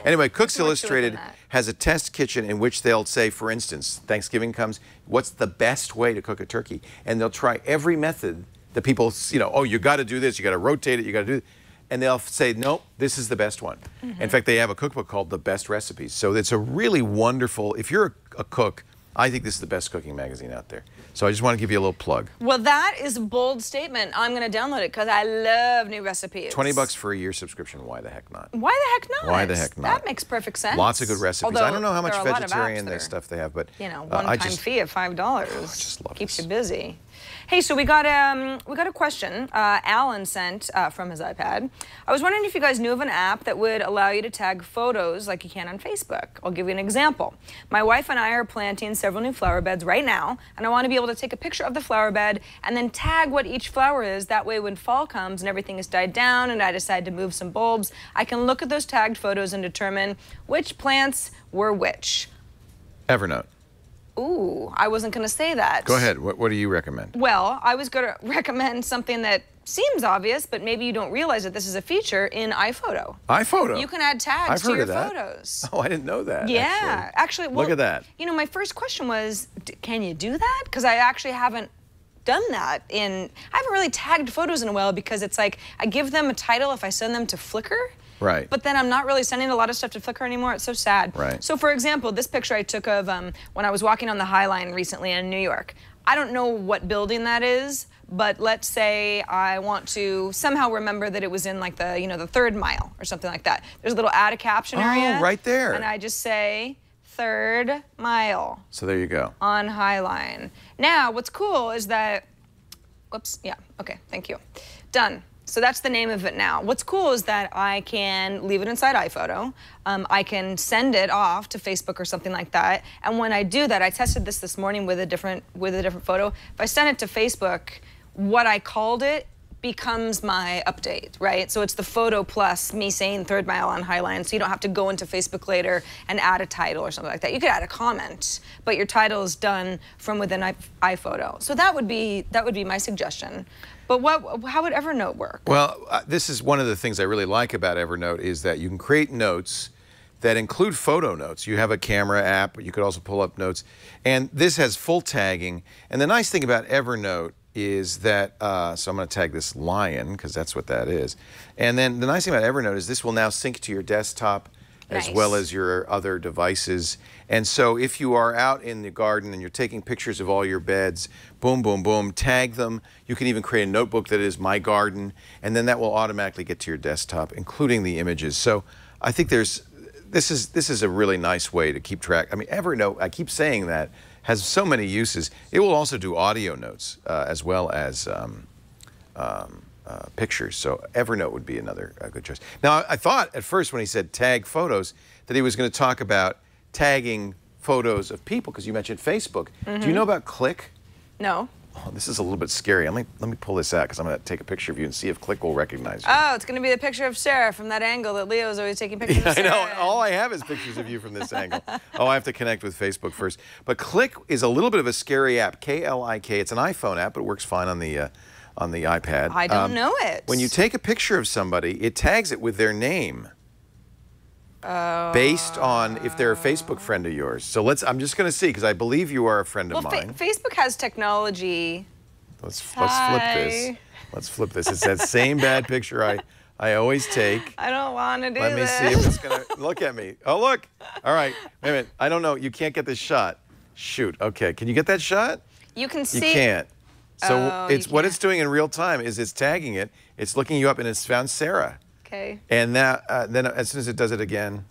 Anyway, Cooks Illustrated has a test kitchen in which they'll say, for instance, Thanksgiving comes, what's the best way to cook a turkey? And they'll try every method that people, oh, you got to do this, you got to rotate it, you got to do it. And they'll say, nope, this is the best one. In fact, they have a cookbook called The Best Recipes. So it's a really wonderful, if you're a cook, I think this is the best cooking magazine out there. So I just want to give you a little plug. Well, that is a bold statement. I'm going to download it because I love new recipes. $20 for a year subscription. Why the heck not? Why the heck not? Why the heck not? That makes perfect sense. Lots of good recipes. Although I don't know how much there are a lot of vegetarian apps stuff they have, but one-time fee of $5 just love keeps this. you busy. Hey, so we got a question Alan sent from his iPad. I was wondering if you guys knew of an app that would allow you to tag photos like you can on Facebook. I'll give you an example. My wife and I are planting several new flower beds right now, and I want to be able to take a picture of the flower bed and then tag what each flower is. That way when fall comes and everything is died down and I decide to move some bulbs, I can look at those tagged photos and determine which plants were which. Evernote. Ooh, I wasn't going to say that. Go ahead. What do you recommend? Well, I was going to recommend something that seems obvious, but maybe you don't realize that this is a feature in iPhoto. iPhoto? You can add tags to your photos. Oh, I didn't know that. Yeah. Actually, well, look at that. You know, my first question was, can you do that? Because I actually haven't done that I haven't really tagged photos in a while because it's like I give them a title if I send them to Flickr. Right. But then I'm not really sending a lot of stuff to Flickr anymore. It's so sad. Right. So for example, this picture I took of when I was walking on the High Line recently in New York. I don't know what building that is, but let's say I want to somehow remember that it was in like the, the 3rd mile or something like that. There's a little add a caption area. Oh, right there. And I just say 3rd mile. So there you go. On High Line. Now, what's cool is that, whoops, yeah, okay, thank you. Done. So that's the name of it now. What's cool is that I can leave it inside iPhoto. I can send it off to Facebook or something like that. And when I do that, I tested this morning with a different photo. If I send it to Facebook, what I called it becomes my update, right? So it's the photo plus me saying 3rd mile on High Line, so you don't have to go into Facebook later and add a title or something like that. You could add a comment, but your title is done from within iPhoto. So that would be my suggestion. But how would Evernote work? Well, this is one of the things I really like about Evernote is that you can create notes that include photo notes. You have a camera app, but you could also pull up notes. And this has full tagging. And the nice thing about Evernote is that, so I'm going to tag this lion, because that's what that is. And then the nice thing about Evernote is this will now sync to your desktop as well as your other devices. And so if you are out in the garden and you're taking pictures of all your beds, boom, boom, boom, tag them. You can even create a notebook that is My Garden, and then that will automatically get to your desktop, including the images. So I think this is a really nice way to keep track. I mean, Evernote, I keep saying that, has so many uses. It will also do audio notes as well as pictures. So Evernote would be another good choice. Now, I thought at first when he said tag photos that he was going to talk about tagging photos of people, because you mentioned Facebook. Mm-hmm. Do you know about Click? No. Oh, this is a little bit scary. Let me pull this out because I'm going to take a picture of you and see if Click will recognize you. Oh, it's going to be the picture of Sarah from that angle that Leo's always taking pictures of Sarah. I know. All I have is pictures of you from this angle. Oh, I have to connect with Facebook first. But Click is a little bit of a scary app. K-L-I-K. It's an iPhone app, but it works fine on the iPad. I don't know it. When you take a picture of somebody, it tags it with their name. Based on if they're a Facebook friend of yours. So I'm just going to see, because I believe you are a friend of mine. Facebook has technology. Let's flip this. Let's flip this. It's that same bad picture I always take. I don't want to do Let me see if it's going to look at me. Oh, look. All right. Wait a minute. I don't know. You can't get this shot. Shoot. Okay. Can you get that shot? You can see. You can't. So what it's doing in real time is it's tagging it. It's looking you up, and it's found Sarah. Okay. And then as soon as it does it again,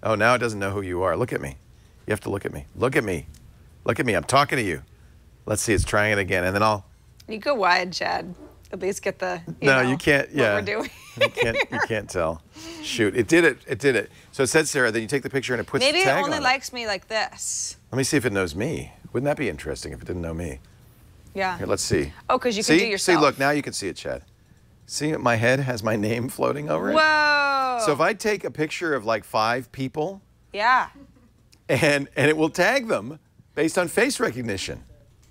oh, now it doesn't know who you are. Look at me. You have to look at me. Look at me. Look at me. I'm talking to you. Let's see. It's trying it again, and then I'll. You go wide, Chad. At least get the. You can't. Yeah. What we're doing. You can't tell. Shoot. It did it. It did it. So it said Sarah. Then you take the picture and it puts the tag on it. Maybe it only likes me like this. Let me see if it knows me. Wouldn't that be interesting if it didn't know me? Yeah. Here, let's see. Oh, because you can do yourself. See, look. Now you can see it, Chad. See, my head has my name floating over it. Whoa. So if I take a picture of like 5 people. Yeah. And it will tag them based on face recognition.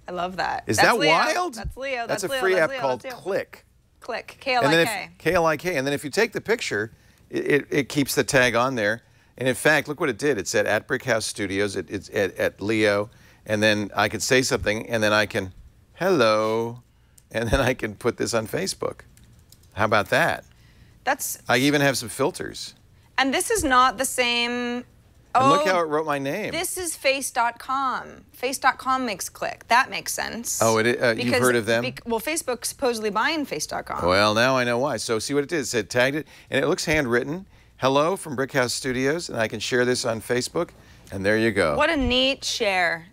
I love that. Is that wild? That's Leo. That's a free app called Click. Click. K-L-I-K. K-L-I-K. And then if you take the picture, it keeps the tag on there. And in fact, look what it did. It said at Brick House Studios, it's at Leo. And then I could say something, and then I can, hello. And then I can put this on Facebook. How about that? I even have some filters. And this is not the same. And look how it wrote my name. This is Face.com. Face.com makes Click. That makes sense. Oh, you've heard of them? Well, Facebook's supposedly buying Face.com. Well, now I know why. So see what it did. It said tagged it, and it looks handwritten. Hello from Brick House Studios, and I can share this on Facebook, and there you go. What a neat share.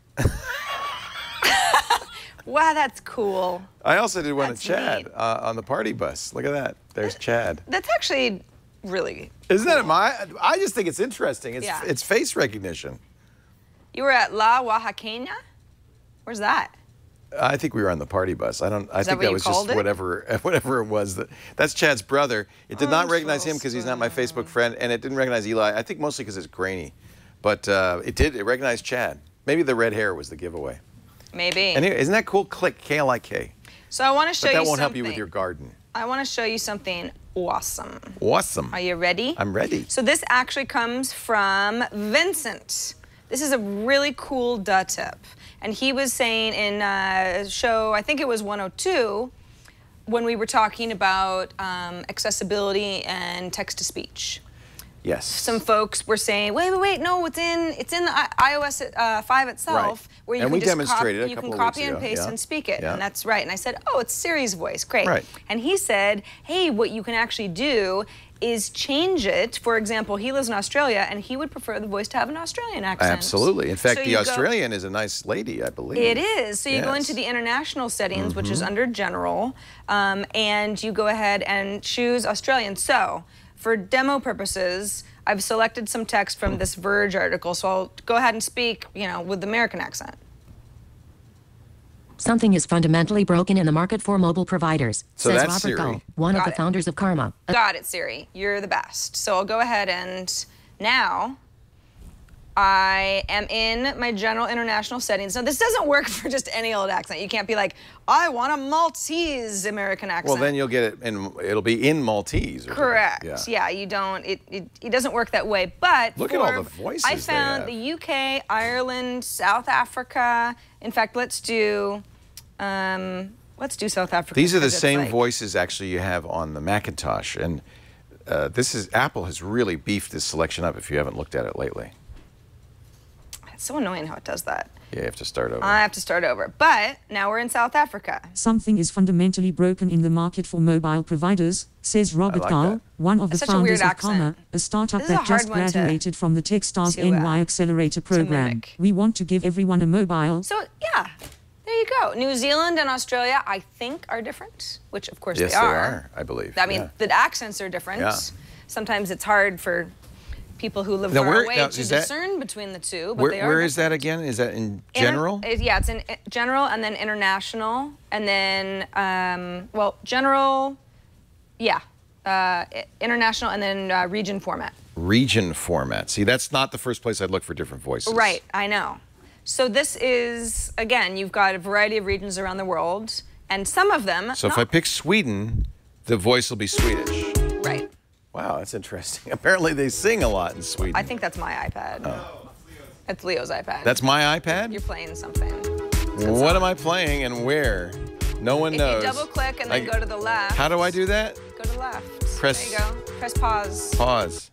Wow, that's cool. I also did one of Chad on the party bus. Look at that. There's Chad. That's actually really Isn't that I just think it's interesting. It's face recognition. You were at La Oaxaqueña? Where's that? I think we were on the party bus. I think that was just whatever it was. That's Chad's brother. It did not recognize him because he's not my Facebook friend, and it didn't recognize Eli. I think mostly because it's grainy. But it recognized Chad. Maybe the red hair was the giveaway. Maybe. Anyway, isn't that cool? Click, K-L-I-K. So I want to show you something. But that won't help you with your garden. I want to show you something awesome. Awesome. Are you ready? I'm ready. So this actually comes from Vincent. This is a really cool duh tip. And he was saying in a show, I think it was 102, when we were talking about accessibility and text-to-speech. Yes. Some folks were saying, wait, no, it's in the iOS 5 itself, right. where you and can we just copy and ago. paste yeah. and speak it, yeah. and that's right. And I said, oh, it's Siri's voice, great. Right. And he said, hey, what you can actually do is change it. For example, he lives in Australia, and he would prefer the voice to have an Australian accent. Absolutely. In fact, so the Australian is a nice lady, I believe. It is. So you go into the international settings, which is under general, and you go ahead and choose Australian. So for demo purposes, I've selected some text from this Verge article, so I'll go ahead and speak, with the American accent. Something is fundamentally broken in the market for mobile providers, so says that's Robert Siri. Gull, one of the founders of Karma. Got it, Siri. You're the best. So I'll go ahead and now I am in my general international settings. Now, this doesn't work for just any old accent. You can't be like, I want a Maltese American accent. Well, then you'll get it, and it'll be in Maltese. Or correct. Yeah. You don't. It doesn't work that way. But look at all the voices I found the UK, Ireland, South Africa. In fact, let's do South Africa. These are the same voices actually you have on the Macintosh, and Apple has really beefed this selection up. If you haven't looked at it lately. It's so annoying how it does that. Yeah, you have to start over. I have to start over. But now we're in South Africa. Something is fundamentally broken in the market for mobile providers, says Robert Gull, one of the founders of Karma, a startup that just graduated from the Techstars NY Accelerator program. We want to give everyone a mobile. So, yeah, there you go. New Zealand and Australia, I think, are different, which, of course, yes, they are. Yes, they are, I believe. I mean, the accents are different. Yeah. Sometimes it's hard for people who live far away to discern between the two, but they are Where is that again? Is that in general? Yeah, it's in general and then international, and then, general, international, and then region format. Region format. See, that's not the first place I'd look for different voices. Right, I know. So this is, again, you've got a variety of regions around the world, and some of them... So if I pick Sweden, the voice will be Swedish. Right. Wow, that's interesting. Apparently they sing a lot in Sweden. I think that's my iPad. Oh. That's Leo's iPad. That's my iPad? You're playing something. What am I playing and where? No one knows. If you double click and then go to the left. How do I do that? Go to the left. Press. There you go. Press pause. Pause.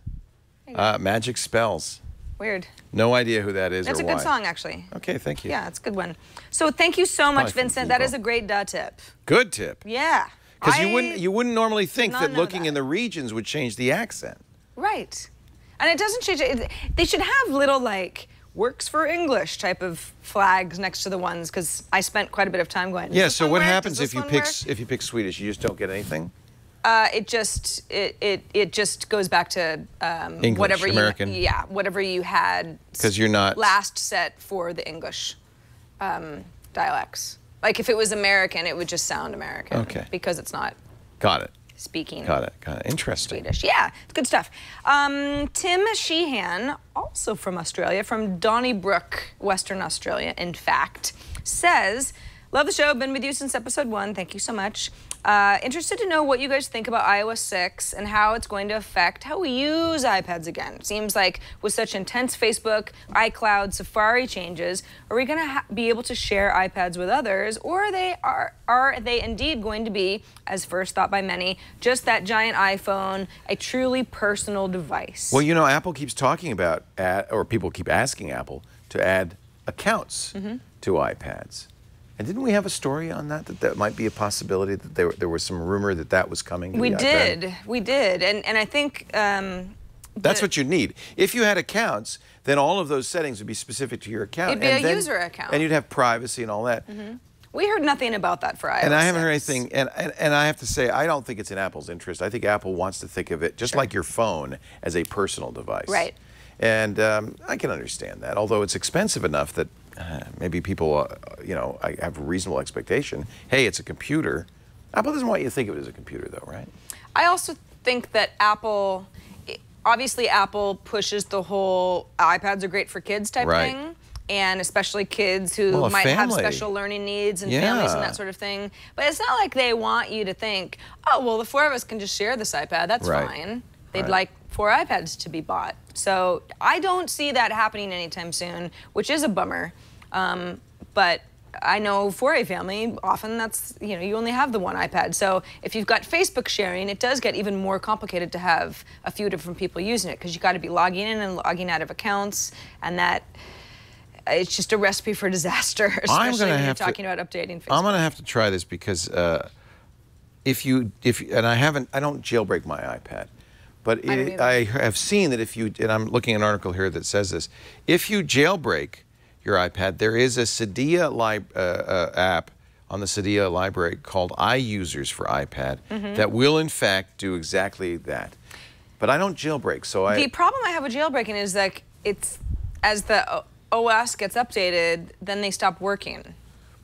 Magic Spells. Weird. No idea who that is or why. It's a good song, actually. Okay, thank you. Yeah, it's a good one. So thank you so much, Vincent. That is a great tip. Good tip. Yeah. Because you wouldn't normally think that looking in the regions would change the accent. Right. And it doesn't change it. They should have little, like, works for English type of flags next to the ones, because I spent quite a bit of time going, yeah, so what happens if you pick Swedish? You just don't get anything? It just goes back to English, whatever American. whatever you had. Because you're not last set for the English dialects. Like if it was American, it would just sound American. Okay. Because it's not. Got it. Speaking. Got it. Interesting. Swedish. Yeah, it's good stuff. Tim Sheehan, also from Australia, from Donnybrook, Western Australia, in fact, says, love the show, been with you since episode 1, thank you so much. Interested to know what you guys think about iOS 6 and how it's going to affect how we use iPads again. It seems like with such intense Facebook, iCloud, Safari changes, are we going to be able to share iPads with others, or are they indeed going to be, as first thought by many, just that giant iPhone, a truly personal device? Well, you know, Apple keeps talking about, or people keep asking Apple to add accounts to iPads. And didn't we have a story on that might be a possibility, that there was some rumor that was coming to the iPad? We did. And I think... that's what you need. If you had accounts, then all of those settings would be specific to your account. It'd be a user account. And you'd have privacy and all that. We heard nothing about that for iOS 6. And I haven't heard anything, and I have to say, I don't think it's in Apple's interest. I think Apple wants to think of it, just like your phone, as a personal device. Right. And I can understand that, although it's expensive enough that maybe people, I have a reasonable expectation. Hey, it's a computer. Apple doesn't want you to think of it as a computer, though, right? I also think that Apple, obviously Apple pushes the whole iPads are great for kids type thing. And especially kids who might have special learning needs and families and that sort of thing. But it's not like they want you to think, oh, well, the 4 of us can just share this iPad. That's fine. They'd like 4 iPads to be bought. So I don't see that happening anytime soon, which is a bummer. But I know for a family, often that's, you know, you only have the 1 iPad. So if you've got Facebook sharing, it does get even more complicated to have a few different people using it, because you got to be logging in and logging out of accounts, and that it's just a recipe for disaster, especially when you're talking about updating Facebook. I'm going to have to try this, because and I don't jailbreak my iPad, but I have seen that if you, and I'm looking at an article here that says this, if you jailbreak your iPad, there is a Cydia app on the Cydia library called iUsers for iPad that will in fact do exactly that. But I don't jailbreak, so The problem I have with jailbreaking is that it's, as the OS gets updated, then they stop working.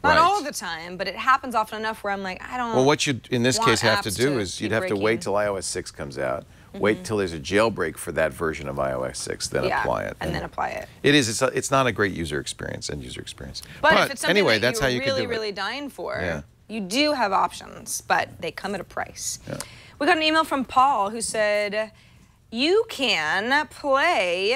Not all the time, but it happens often enough where I'm like, I don't. Well, what you'd in this case have to do is you'd have to wait till iOS 6 comes out, wait till there's a jailbreak for that version of iOS 6, then apply it. And then apply it. It is. It's not a great user experience, end user experience. But if it's something anyway, that that's how you really, really dying for, you do have options, but they come at a price. We got an email from Paul who said, you can play,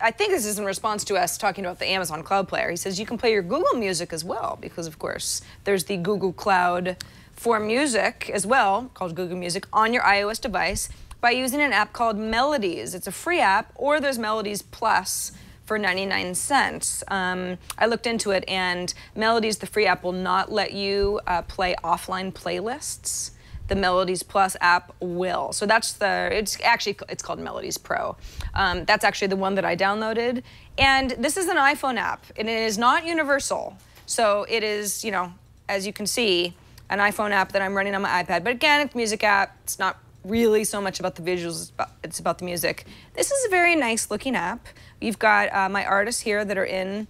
I think this is in response to us talking about the Amazon Cloud Player. He says you can play your Google Music as well, because of course there's the Google Cloud for music as well, called Google Music, on your iOS device by using an app called Melodies. It's a free app, or there's Melodies Plus for 99 cents. I looked into it, and Melodies, the free app, will not let you play offline playlists. The Melodies Plus app will. So that's it's called Melodies Pro. That's actually the one that I downloaded. And this is an iPhone app, and it is not universal. So it is, you know, as you can see, an iPhone app that I'm running on my iPad. But again, it's a music app. It's not really so much about the visuals, it's about the music. This is a very nice looking app. You've got my artists here that are in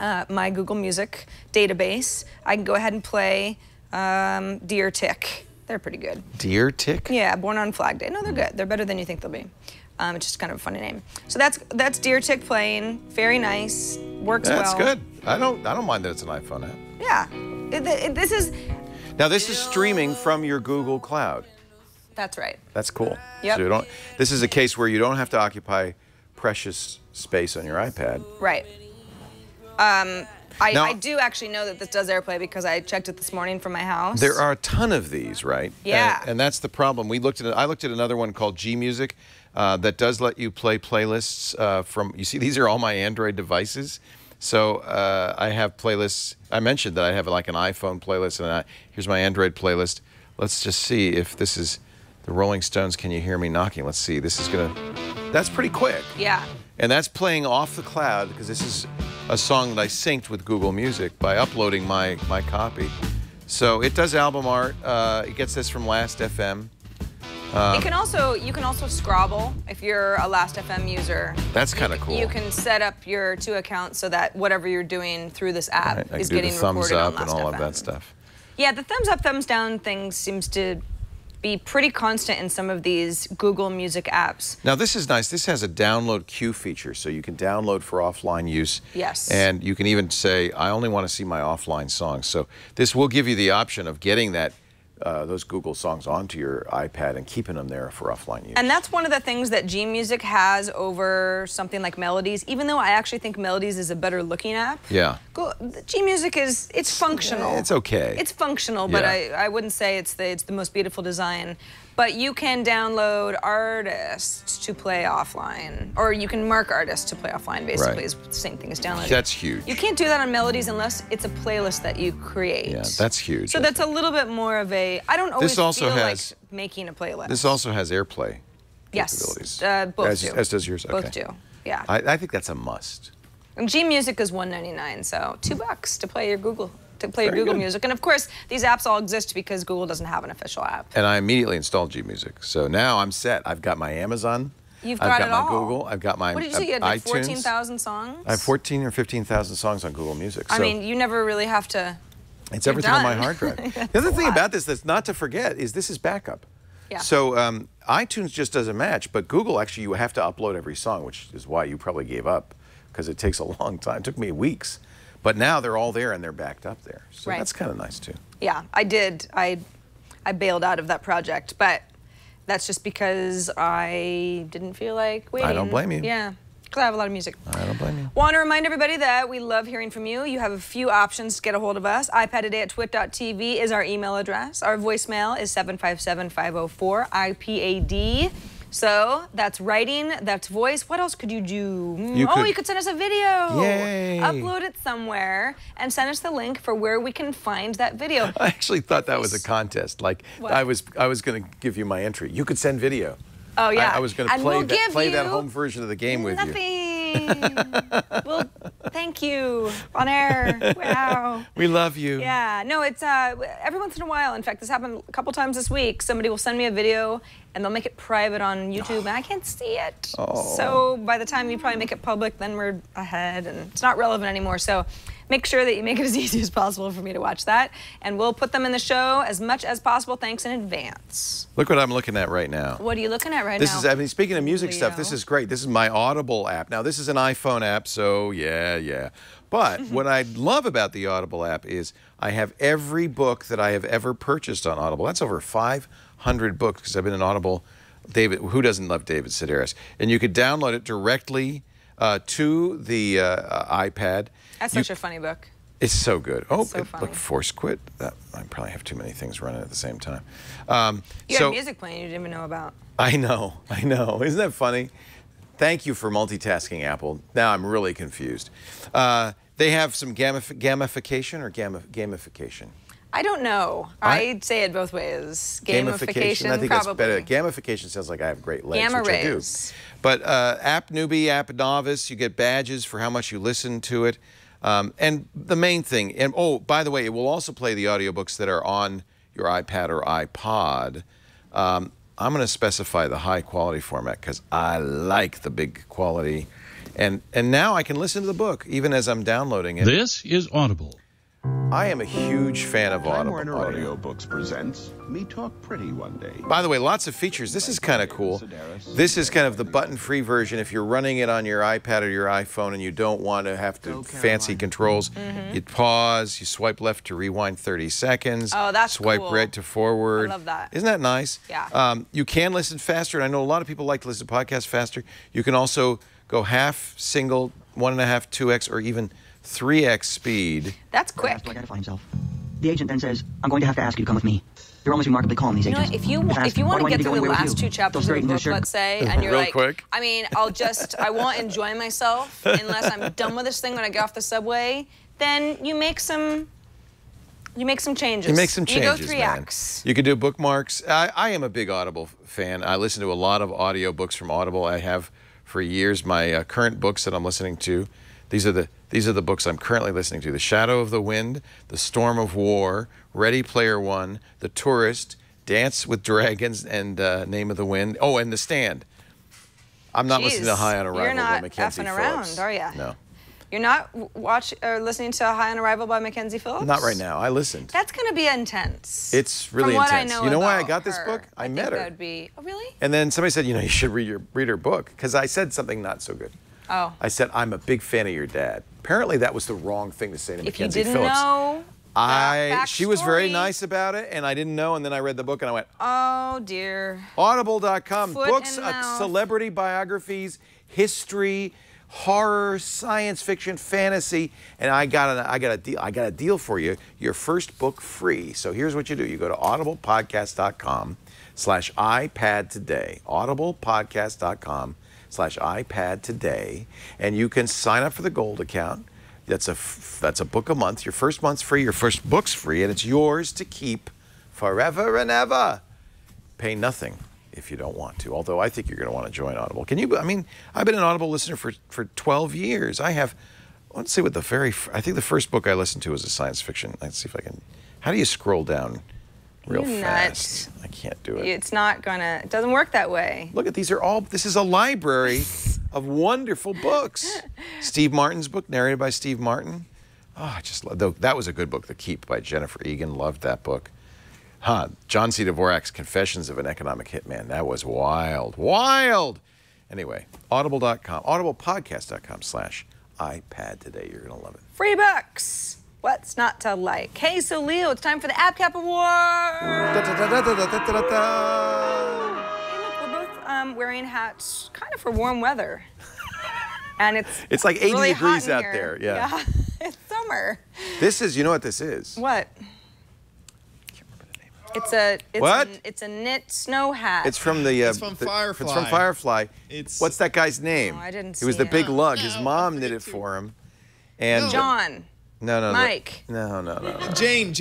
my Google Music database. I can go ahead and play Deer Tick. They're pretty good. Deer Tick? Yeah, Born on Flag Day. No, they're good. They're better than you think they'll be. It's just kind of a funny name. So that's Deer Tick playing. Very nice. Works well. That's good. I don't mind that it's an iPhone app. Yeah. This is. Now this is streaming from your Google Cloud. That's right. That's cool. Yep. So this is a case where you don't have to occupy precious space on your iPad. Right. I do actually know that this does AirPlay because I checked it this morning from my house. There are a ton of these, right? Yeah. And that's the problem. I looked at another one called G Music that does let you play playlists from, you see, these are all my Android devices. So I have playlists. I mentioned that I have like an iPhone playlist, and here's my Android playlist. Let's just see if this is the Rolling Stones, Can You Hear Me Knocking? Let's see. This is that's pretty quick. Yeah. And that's playing off the cloud, because this is a song that I synced with Google Music by uploading my copy. So it does album art. It gets this from Last.fm. You can also Scrabble if you're a Last.fm user. That's kind of cool. You can set up your 2 accounts so that whatever you're doing through this app is getting recorded on Last.fm. Thumbs up and all of that stuff. Yeah, the thumbs up, thumbs down thing seems to be pretty constant in some of these Google Music apps. Now this is nice. This has a download queue feature, so you can download for offline use. Yes. And you can even say, I only want to see my offline songs. So this will give you the option of getting those Google songs onto your iPad and keeping them there for offline use. And that's one of the things that G Music has over something like Melodies, even though I actually think Melodies is a better looking app. Yeah. G Music it's functional. It's okay. It's functional, but I wouldn't say it's the most beautiful design. But you can download artists to play offline, or you can mark artists to play offline, basically, is the same thing as downloading. That's huge. You can't do that on Melodies unless it's a playlist that you create. Yeah, that's huge. So that's a little bit more of a, I don't always feel like making a playlist. This also has AirPlay capabilities. Yes, both do. As does yours, okay. Both do, yeah. I think that's a must. And G Music is $1.99, so $2 to play your Google Music. And of course, these apps all exist because Google doesn't have an official app. And I immediately installed G Music. So now I'm set. I've got my Amazon. I've got my Google. I've got my What did you say? You had like 14,000 songs? I have 14 or 15,000 songs on Google Music. I mean, you never really have to. It's everything on my hard drive. The other thing about this that's not to forget is this is backup. Yeah. So iTunes just doesn't match, but Google actually you have to upload every song, which is why you probably gave up, because it takes a long time. It took me weeks. But now they're all there and they're backed up there. So that's kind of nice too. Yeah, I did. I bailed out of that project, but That's just because I didn't feel like waiting. I don't blame you. Yeah, because I have a lot of music. I don't blame you. Want to remind everybody that we love hearing from you. You have a few options to get a hold of us. iPadtoday@twit.tv is our email address. Our voicemail is 757-504-IPAD. So that's writing, that's voice. What else could you do? You could send us a video. Yay. Upload it somewhere and send us the link for where we can find that video. I actually thought that was a contest. Like, what? I was going to give you my entry. You could send video. Oh, yeah. I was going to play that home version of the game with you. Well, thank you. On air. Wow. We love you. Yeah. No, it's every once in a while. In fact, this happened a couple times this week. Somebody will send me a video and they'll make it private on YouTube and I can't see it. Oh. So by the time you probably make it public, then we're ahead and it's not relevant anymore. So make sure that you make it as easy as possible for me to watch that. And we'll put them in the show as much as possible. Thanks in advance. Look what I'm looking at right now. What are you looking at right This now? is, I mean, speaking of music Leo. stuff, this is great. This is my Audible app. Now, this is an iPhone app, so yeah. But what I love about the Audible app is I have every book that I have ever purchased on Audible. That's over 500 books because I've been an Audible. David, who doesn't love David Sedaris? And you could download it directly to the iPad. That's such a funny book. It's so good. Oh, so funny. Look, Force Quit. I probably have too many things running at the same time. You had music playing you didn't even know about. I know. Isn't that funny? Thank you for multitasking, Apple. Now I'm really confused. They have some gamification or gamification? I don't know. I'd say it both ways. Gamification, I think probably. that's better. Gamification sounds like I have great legs, Gamma which rays. I do. But app newbie, app novice, you get badges for how much you listen to it. And the main thing, and oh, by the way, it will also play the audiobooks that are on your iPad or iPod. I'm going to specify the high quality format because I like the big quality. And now I can listen to the book even as I'm downloading it. This is Audible. I am a huge fan of Time Audible. Warner Audiobooks presents Me Talk Pretty One Day. By the way, lots of features. This is kind of cool. This is kind of the button-free version. If you're running it on your iPad or your iPhone and you don't want to have to fancy controls, you pause, you swipe left to rewind 30 seconds. Oh, that's Swipe cool. right to forward. I love that. Isn't that nice? Yeah. You can listen faster, and I know a lot of people like to listen to podcasts faster. You can also go half, single, 1.5, 2x, or even 3x speed. That's quick. To identify himself. The agent then says, "I'm going to have to ask you to come with me." They're almost remarkably calm, these You know agents. what? If you want to get through the last two chapters of the book, Sure. let's say, and you're Real like, quick. I mean, I won't enjoy myself unless I'm done with this thing when I get off the subway, then you make some changes. You make some changes, You go 3x. man. You can do bookmarks. I am a big Audible fan. I listen to a lot of audiobooks from Audible. I have for years. My current books that I'm listening to, these are the books I'm currently listening to: The Shadow of the Wind, The Storm of War, Ready Player One, The Tourist, Dance with Dragons, and Name of the Wind. Oh, and The Stand. I'm not listening to High on Arrival You're not by Mackenzie effing Phillips. around, are you? No. You're not listening to High on Arrival by Mackenzie Phillips? Not right now. I listened. That's going to be intense. It's really From what intense. I know You know why I about got this her, book? I met think her. That would be, oh, really? And then somebody said, you should read her book, because I said something not so good. Oh. I said, I'm a big fan of your dad. Apparently that was the wrong thing to say to If Mackenzie you didn't Phillips. know She was very backstory. nice about it, and I didn't know, and then I read the book, and I went, Oh, dear. Audible.com, Foot books, and mouth. celebrity biographies, history, horror, science fiction, fantasy, and I got a deal for you. Your first book free. So here's what you do. You go to audiblepodcast.com/iPad today. audiblepodcast.com/iPad today, and you can sign up for the gold account. That's a book a month. Your first month's free, your first book's free, and it's yours to keep forever and ever. Pay nothing if you don't want to, although I think you're going to want to join Audible. I mean, I've been an Audible listener for 12 years. Let's see what I think the first book I listened to was a science fiction. Let's see if I can, how do you scroll down real fast? I can't do it. It doesn't work that way. Look at, this is a library of wonderful books. Steve Martin's book, narrated by Steve Martin. Oh, I just love, that was a good book, The Keep by Jennifer Egan. Loved that book. John C. Dvorak's Confessions of an Economic Hitman. That was wild. Wild! Anyway, audible.com, audiblepodcast.com/iPad today. You're going to love it. Free books. What's not to like? Hey, so Leo, it's time for the App Cap Award. Da, da, da, da, da, da, da, da, da. wearing hats kind of for warm weather. And it's like 80 really degrees out here. there. Yeah. It's summer. This is, you know what this is? What? It's a knit snow hat. It's from the. It's from Firefly. It's from Firefly. What's that guy's name? Oh, I didn't see it. Was the big lug. No, His mom knit it for him. And John. No. Mike. No. Jane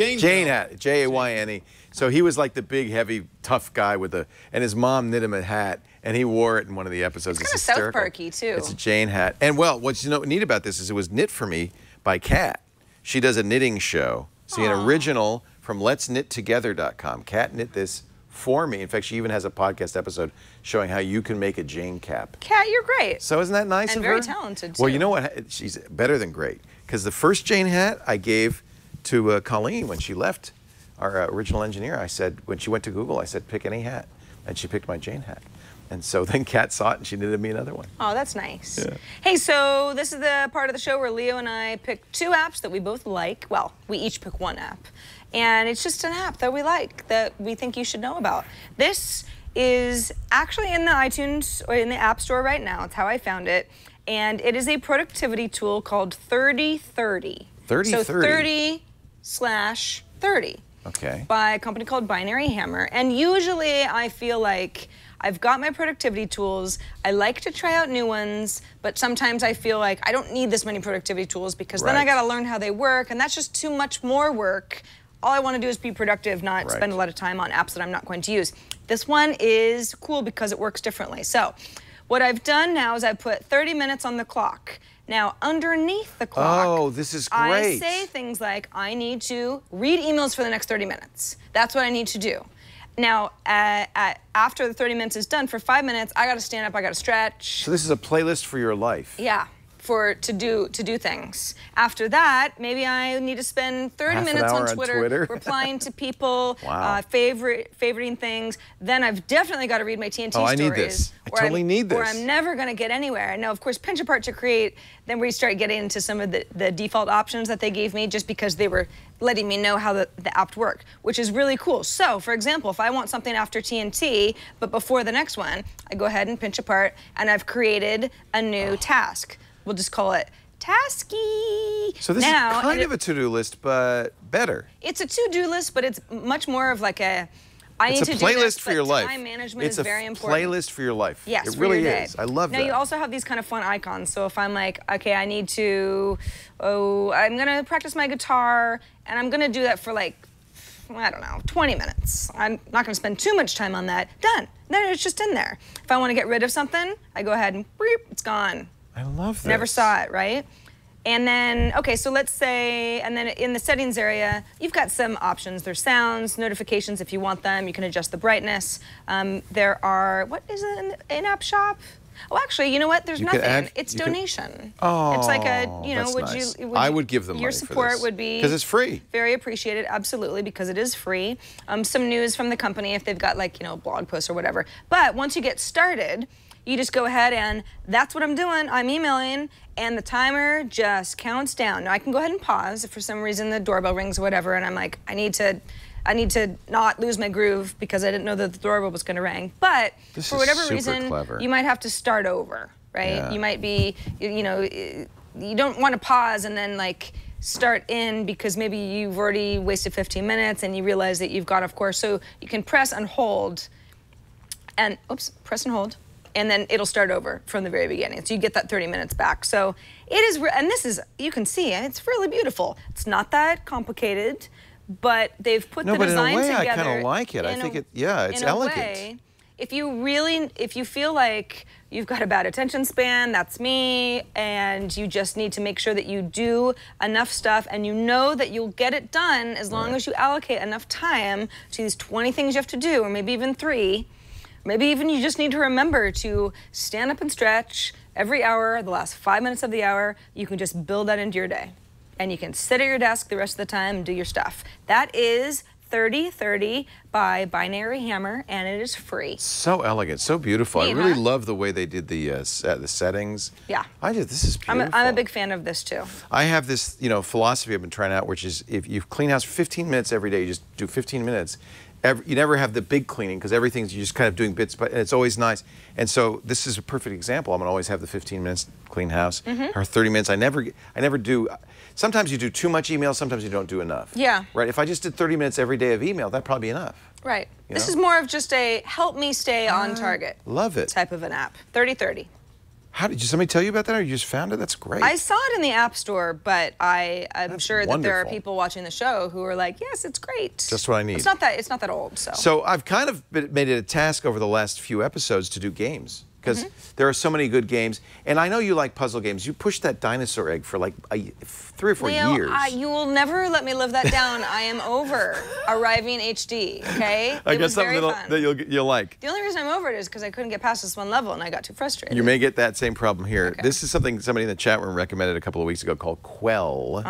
hat. Jayne. So he was like the big, heavy, tough guy with the, and his mom knit him a hat, and he wore it in one of the episodes. It's kind of South Parky too. It's a Jane hat. And well, what's neat about this is it was knit for me by Kat. She does a knitting show. See, an original from letsknittogether.com. Kat knit this for me. In fact, she even has a podcast episode showing how you can make a Jane cap. Kat, you're great. So isn't that nice of her? And very talented, too. Well, you know what? She's better than great. Because the first Jane hat I gave to Colleen when she left, our original engineer. I said, when she went to Google, I said, pick any hat. And she picked my Jane hat. And so then Kat saw it and she knitted me another one. Oh, that's nice. Yeah. Hey, so this is the part of the show where Leo and I pick 2 apps that we both like. Well, we each pick 1 app. And it's just an app that we like, that we think you should know about. This is actually in the iTunes or in the App Store right now. It's how I found it. And it is a productivity tool called 30/30. 30/30? So 30/30. Okay. By a company called Binary Hammer. And usually I feel like I've got my productivity tools. I like to try out new ones, but sometimes I feel like I don't need this many productivity tools because then I got to learn how they work, and that's just too much more work. All I want to do is be productive, not spend a lot of time on apps that I'm not going to use. This one is cool because it works differently. So what I've done now is I put 30 minutes on the clock. Now, underneath the clock, this is great. I say things like, I need to read emails for the next 30 minutes. That's what I need to do. Now, after the 30 minutes is done, for 5 minutes, I got to stand up, I got to stretch. So this is a playlist for your life. Yeah, to do things. After that, maybe I need to spend 30 minutes on Twitter replying to people, favoriting things. Then I've definitely got to read my TNT stories. I need this. I totally need this. Or I'm never going to get anywhere. Now, of course, pinch apart to create, then we start getting into some of the default options that they gave me just because they were letting me know how the app worked, which is really cool. So, for example, if I want something after TNT, but before the next one, I go ahead and pinch apart, and I've created a new task. We'll just call it Tasky. So this is kind of a to-do list, but better. It's a to-do list, but it's much more of like a, I need to do this, It's a playlist for your life. Time management is very important. It's a playlist for your life. Yes, it really is. I love that. Now, you also have these kind of fun icons. So if I'm like, okay, I need to, I'm going to practice my guitar, and I'm going to do that for like, I don't know, 20 minutes. I'm not going to spend too much time on that. Done. Then it's just in there. If I want to get rid of something, I go ahead and beep, it's gone. I love this. Never saw it, right? And then, okay, so let's say, and then in the settings area, you've got some options. There's sounds, notifications if you want them. You can adjust the brightness. There are, what is it in the in-app shop? Oh, actually, you know what? There's nothing. It's donation. Oh, it's like a, you know, nice. I would give them your money support for this. would be because it's free. Very appreciated, absolutely, because it is free. Some news from the company if they've got like, you know, blog posts or whatever. But once you get started, you just go ahead and that's what I'm doing. I'm emailing, and the timer just counts down. Now I can go ahead and pause if for some reason the doorbell rings or whatever, and I'm like, I need to not lose my groove because I didn't know that the doorbell was going to ring. But for whatever reason, you might have to start over, right? Yeah. You might be, you know, you don't want to pause and then like start in because maybe you've already wasted 15 minutes and you realize that you've got off course. So you can press and hold, and press and hold. And then it'll start over from the very beginning. So you get that 30 minutes back. So it is, and this is, you can see, it's really beautiful. It's not that complicated, but they've put the design together. No, but in a way, I kind of like it. I think it's elegant. Way, if you feel like you've got a bad attention span, that's me, and you just need to make sure that you do enough stuff and you know that you'll get it done as long as you allocate enough time to these 20 things you have to do, or maybe even 3. Maybe even you just need to remember to stand up and stretch every hour, the last 5 minutes of the hour. You can just build that into your day. And you can sit at your desk the rest of the time and do your stuff. That is 30/30 by Binary Hammer, and it is free. So elegant, so beautiful. I really love the way they did the settings. Yeah. This is beautiful. I'm a big fan of this too. I have this, philosophy I've been trying out, which is if you clean house for 15 minutes every day, you just do 15 minutes. you never have the big cleaning because everything's, you're just kind of doing bits, but it's always nice. And so this is a perfect example. I'm gonna always have the 15 minutes clean house, or 30 minutes. I never do. Sometimes you do too much email, sometimes you don't do enough. Yeah. Right, if I just did 30 minutes every day of email, that'd probably be enough. Right. You This know? is more of just a help me stay on target. Love it. Type of an app. 30/30. How did somebody tell you about that, or you just found it? That's great. I saw it in the App Store, but I'm That's sure that there are wonderful. people watching the show who are like, yes, it's great. Just what I need. It's not that old, so. So I've kind of made it a task over the last few episodes to do games, because there are so many good games. And I know you like puzzle games. You pushed that dinosaur egg for like 3 or 4 Leo, years. you will never let me live that down. I am over Arriving HD, okay? I It got was something very fun. that you'll like. The only reason I'm over it is because I couldn't get past this one level and I got too frustrated. You may get that same problem here. Okay. This is something somebody in the chat room recommended a couple of weeks ago called Quell.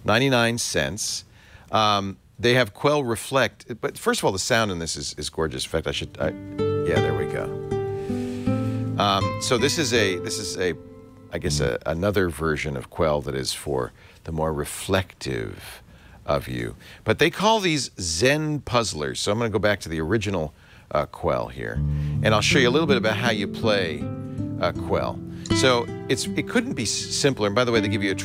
99 cents. They have Quell Reflect. But first of all, the sound in this is gorgeous. In fact, yeah, there we go. So this is I guess another version of Quell that is for the more reflective of you. But they call these Zen puzzlers. So I'm going to go back to the original Quell here, and I'll show you a little bit about how you play Quell. So it couldn't be simpler. And by the way, they give you a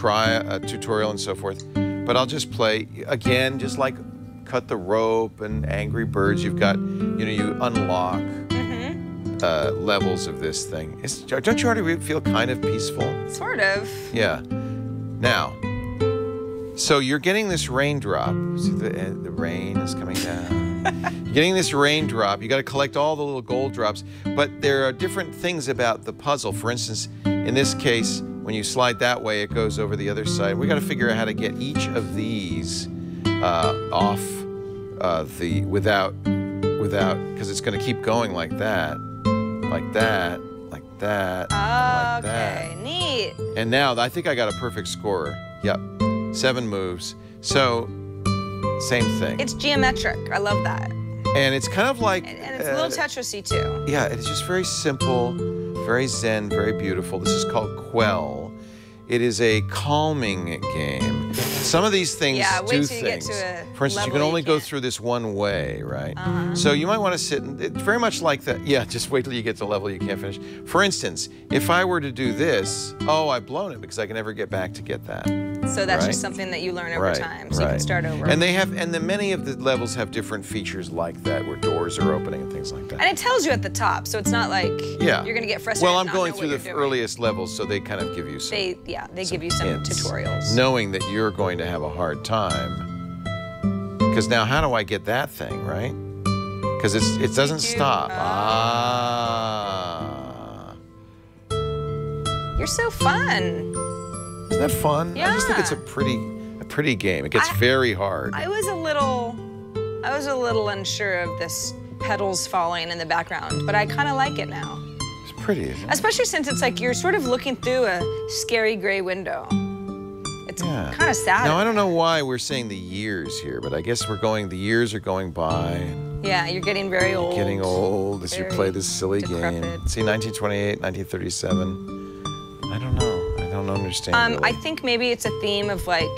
tutorial and so forth. But I'll just play again, just like Cut the Rope and Angry Birds. You've got, you unlock levels of this thing. Don't you already feel kind of peaceful? Sort of. Yeah. Now, so you're getting this raindrop. See, the rain is coming down. You're getting this raindrop. You got to collect all the little gold drops. But there are different things about the puzzle. For instance, in this case, when you slide that way, it goes over the other side. We got to figure out how to get each of these off without, because it's going to keep going like that. Like that, like that, like that. Okay, neat. And now I think I got a perfect score. Yep, 7 moves. So, same thing. It's geometric. I love that. And it's kind of like... And it's a little Tetris-y too. Yeah, it's just very simple, very zen, very beautiful. This is called Quell. It is a calming game. Some of these things do things. For instance, you can only go through this one way, right? So you might want to sit, and it's very much like that. Yeah, just wait till you get to a level you can't finish. For instance, if I were to do this, I've blown it because I can never get back to get that. So that's just something that you learn over time, so you can start over. And many of the levels have different features like that, where doors are opening and things like that. And it tells you at the top, so it's not like you're going to get frustrated. Well, I'm going through the earliest levels, so they kind of give you some. They give you some tutorials. Knowing that you're going to have a hard time. Because now, how do I get that thing, right? Because it doesn't stop. You're so fun. Isn't that fun? Yeah. I just think it's a pretty game. It gets very hard. I was a little unsure of this petals falling in the background, but I kind of like it now. It's pretty, isn't it? Especially since it's like you're sort of looking through a scary gray window. It's kind of sad. Now, I don't know why we're saying the years here, but I guess the years are going by. Yeah, you're getting very old. You're getting old as you play this silly decrepit game. See, 1928, 1937. I don't know. I don't understand. Really. I think maybe it's a theme of like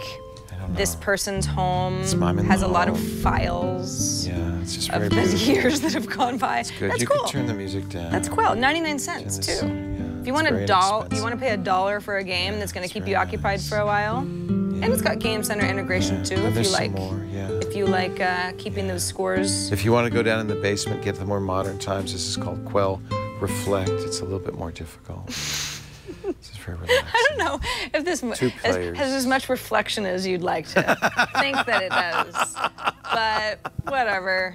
this person's home Mom has a lot of files. Yeah, it's just very of the beautiful. years that have gone by. It's good. That's you cool. could turn the music down. That's cool. 99 cents too. Yeah, if you want to pay $1 for a game that's going to keep you occupied for a while, and it's got Game Center integration too. And if you there's like, some more, if you like keeping those scores. If you want to go down in the basement, get the more modern times. This is called Quell Reflect. It's a little bit more difficult. This is very relaxing. I don't know if this has as much reflection as you'd like to think that it does, but whatever.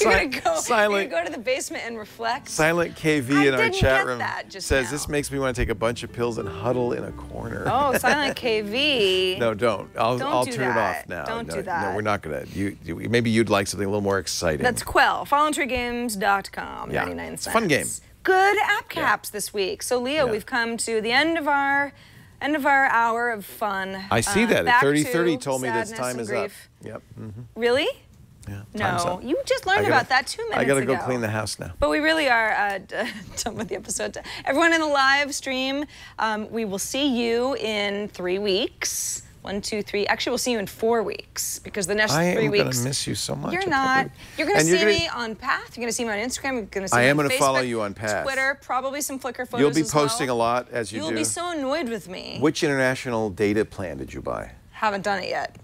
You're gonna go to the basement and reflect. Silent KV in our chat room says this makes me want to take a bunch of pills and huddle in a corner. Oh, Silent KV. No, don't. I'll turn it off now. Don't do that. No, we're not gonna. Maybe you'd like something a little more exciting. That's Quell. FallenTreeGames.com. 99 cents. Fun game. Good app caps this week. So Leo, we've come to the end of our hour of fun. I see that. 30:30 told me this time is up. Yep. Really? Yeah. No, you just learned about that 2 minutes ago. I gotta go clean the house now. But we really are done with the episode. Everyone in the live stream, we will see you in 3 weeks. 1, 2, 3. Actually, we'll see you in 4 weeks because the next 3 weeks. I am going to miss you so much. You're not. You're going to see me on Path. You're going to see me on Instagram. You're going to see me on Facebook. I am going to follow you on Path. Twitter, probably some Flickr photos. You'll be posting a lot as you do. You'll be so annoyed with me. Which international data plan did you buy? Haven't done it yet.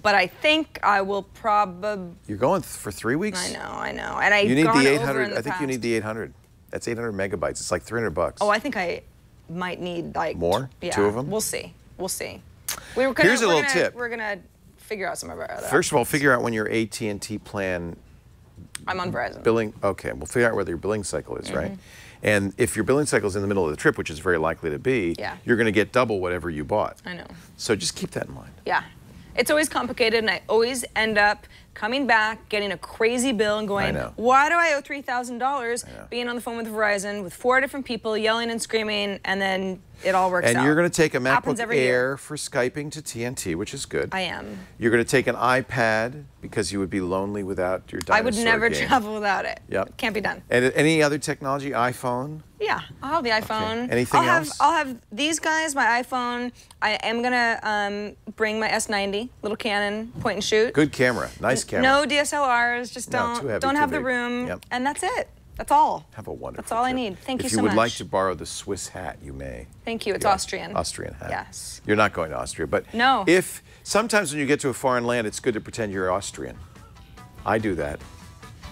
But I think I will probably. You're going for 3 weeks? I know. And I you need the 800. I think you need the 800. That's 800 megabytes. It's like $300. Oh, I think I might need like more. Yeah, 2 of them. We'll see. We'll see. Here's a little tip. We're gonna figure out some of our other. First of all, figure out when your AT&T plan. I'm on Verizon. Billing. Okay, we'll figure out whether your billing cycle is right. And if your billing cycle is in the middle of the trip, which is very likely to be, you're going to get double whatever you bought. I know. So just keep that in mind. Yeah. It's always complicated, and I always end up coming back, getting a crazy bill, and going, why do I owe $3,000? Being on the phone with Verizon with 4 different people yelling and screaming, and then it all works out. And you're going to take a MacBook Air for Skyping to TNT, which is good. I am. You're going to take an iPad because you would be lonely without your dinosaur I would never game. travel without it. Yep. Can't be done. And any other technology? iPhone? Yeah, I'll have the iPhone. Okay. Anything else? I'll have these guys, my iPhone. I am going to bring my S90, little Canon, point and shoot. Good camera. Nice camera. No DSLRs, just don't have the room. Yep. And that's it. That's all. Have a wonderful That's all trip. I need. Thank you so much. If you would like to borrow the Swiss hat, you may. Thank you. It's Austrian. Austrian hat. Yes. You're not going to Austria, but no. If sometimes when you get to a foreign land, it's good to pretend you're Austrian. I do that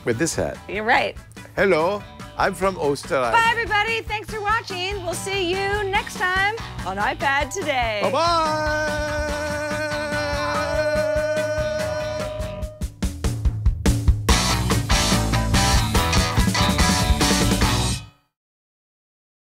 with this hat. You're right. Hello, I'm from Österreich. Bye, everybody. Thanks for watching. We'll see you next time on iPad Today. Bye-bye.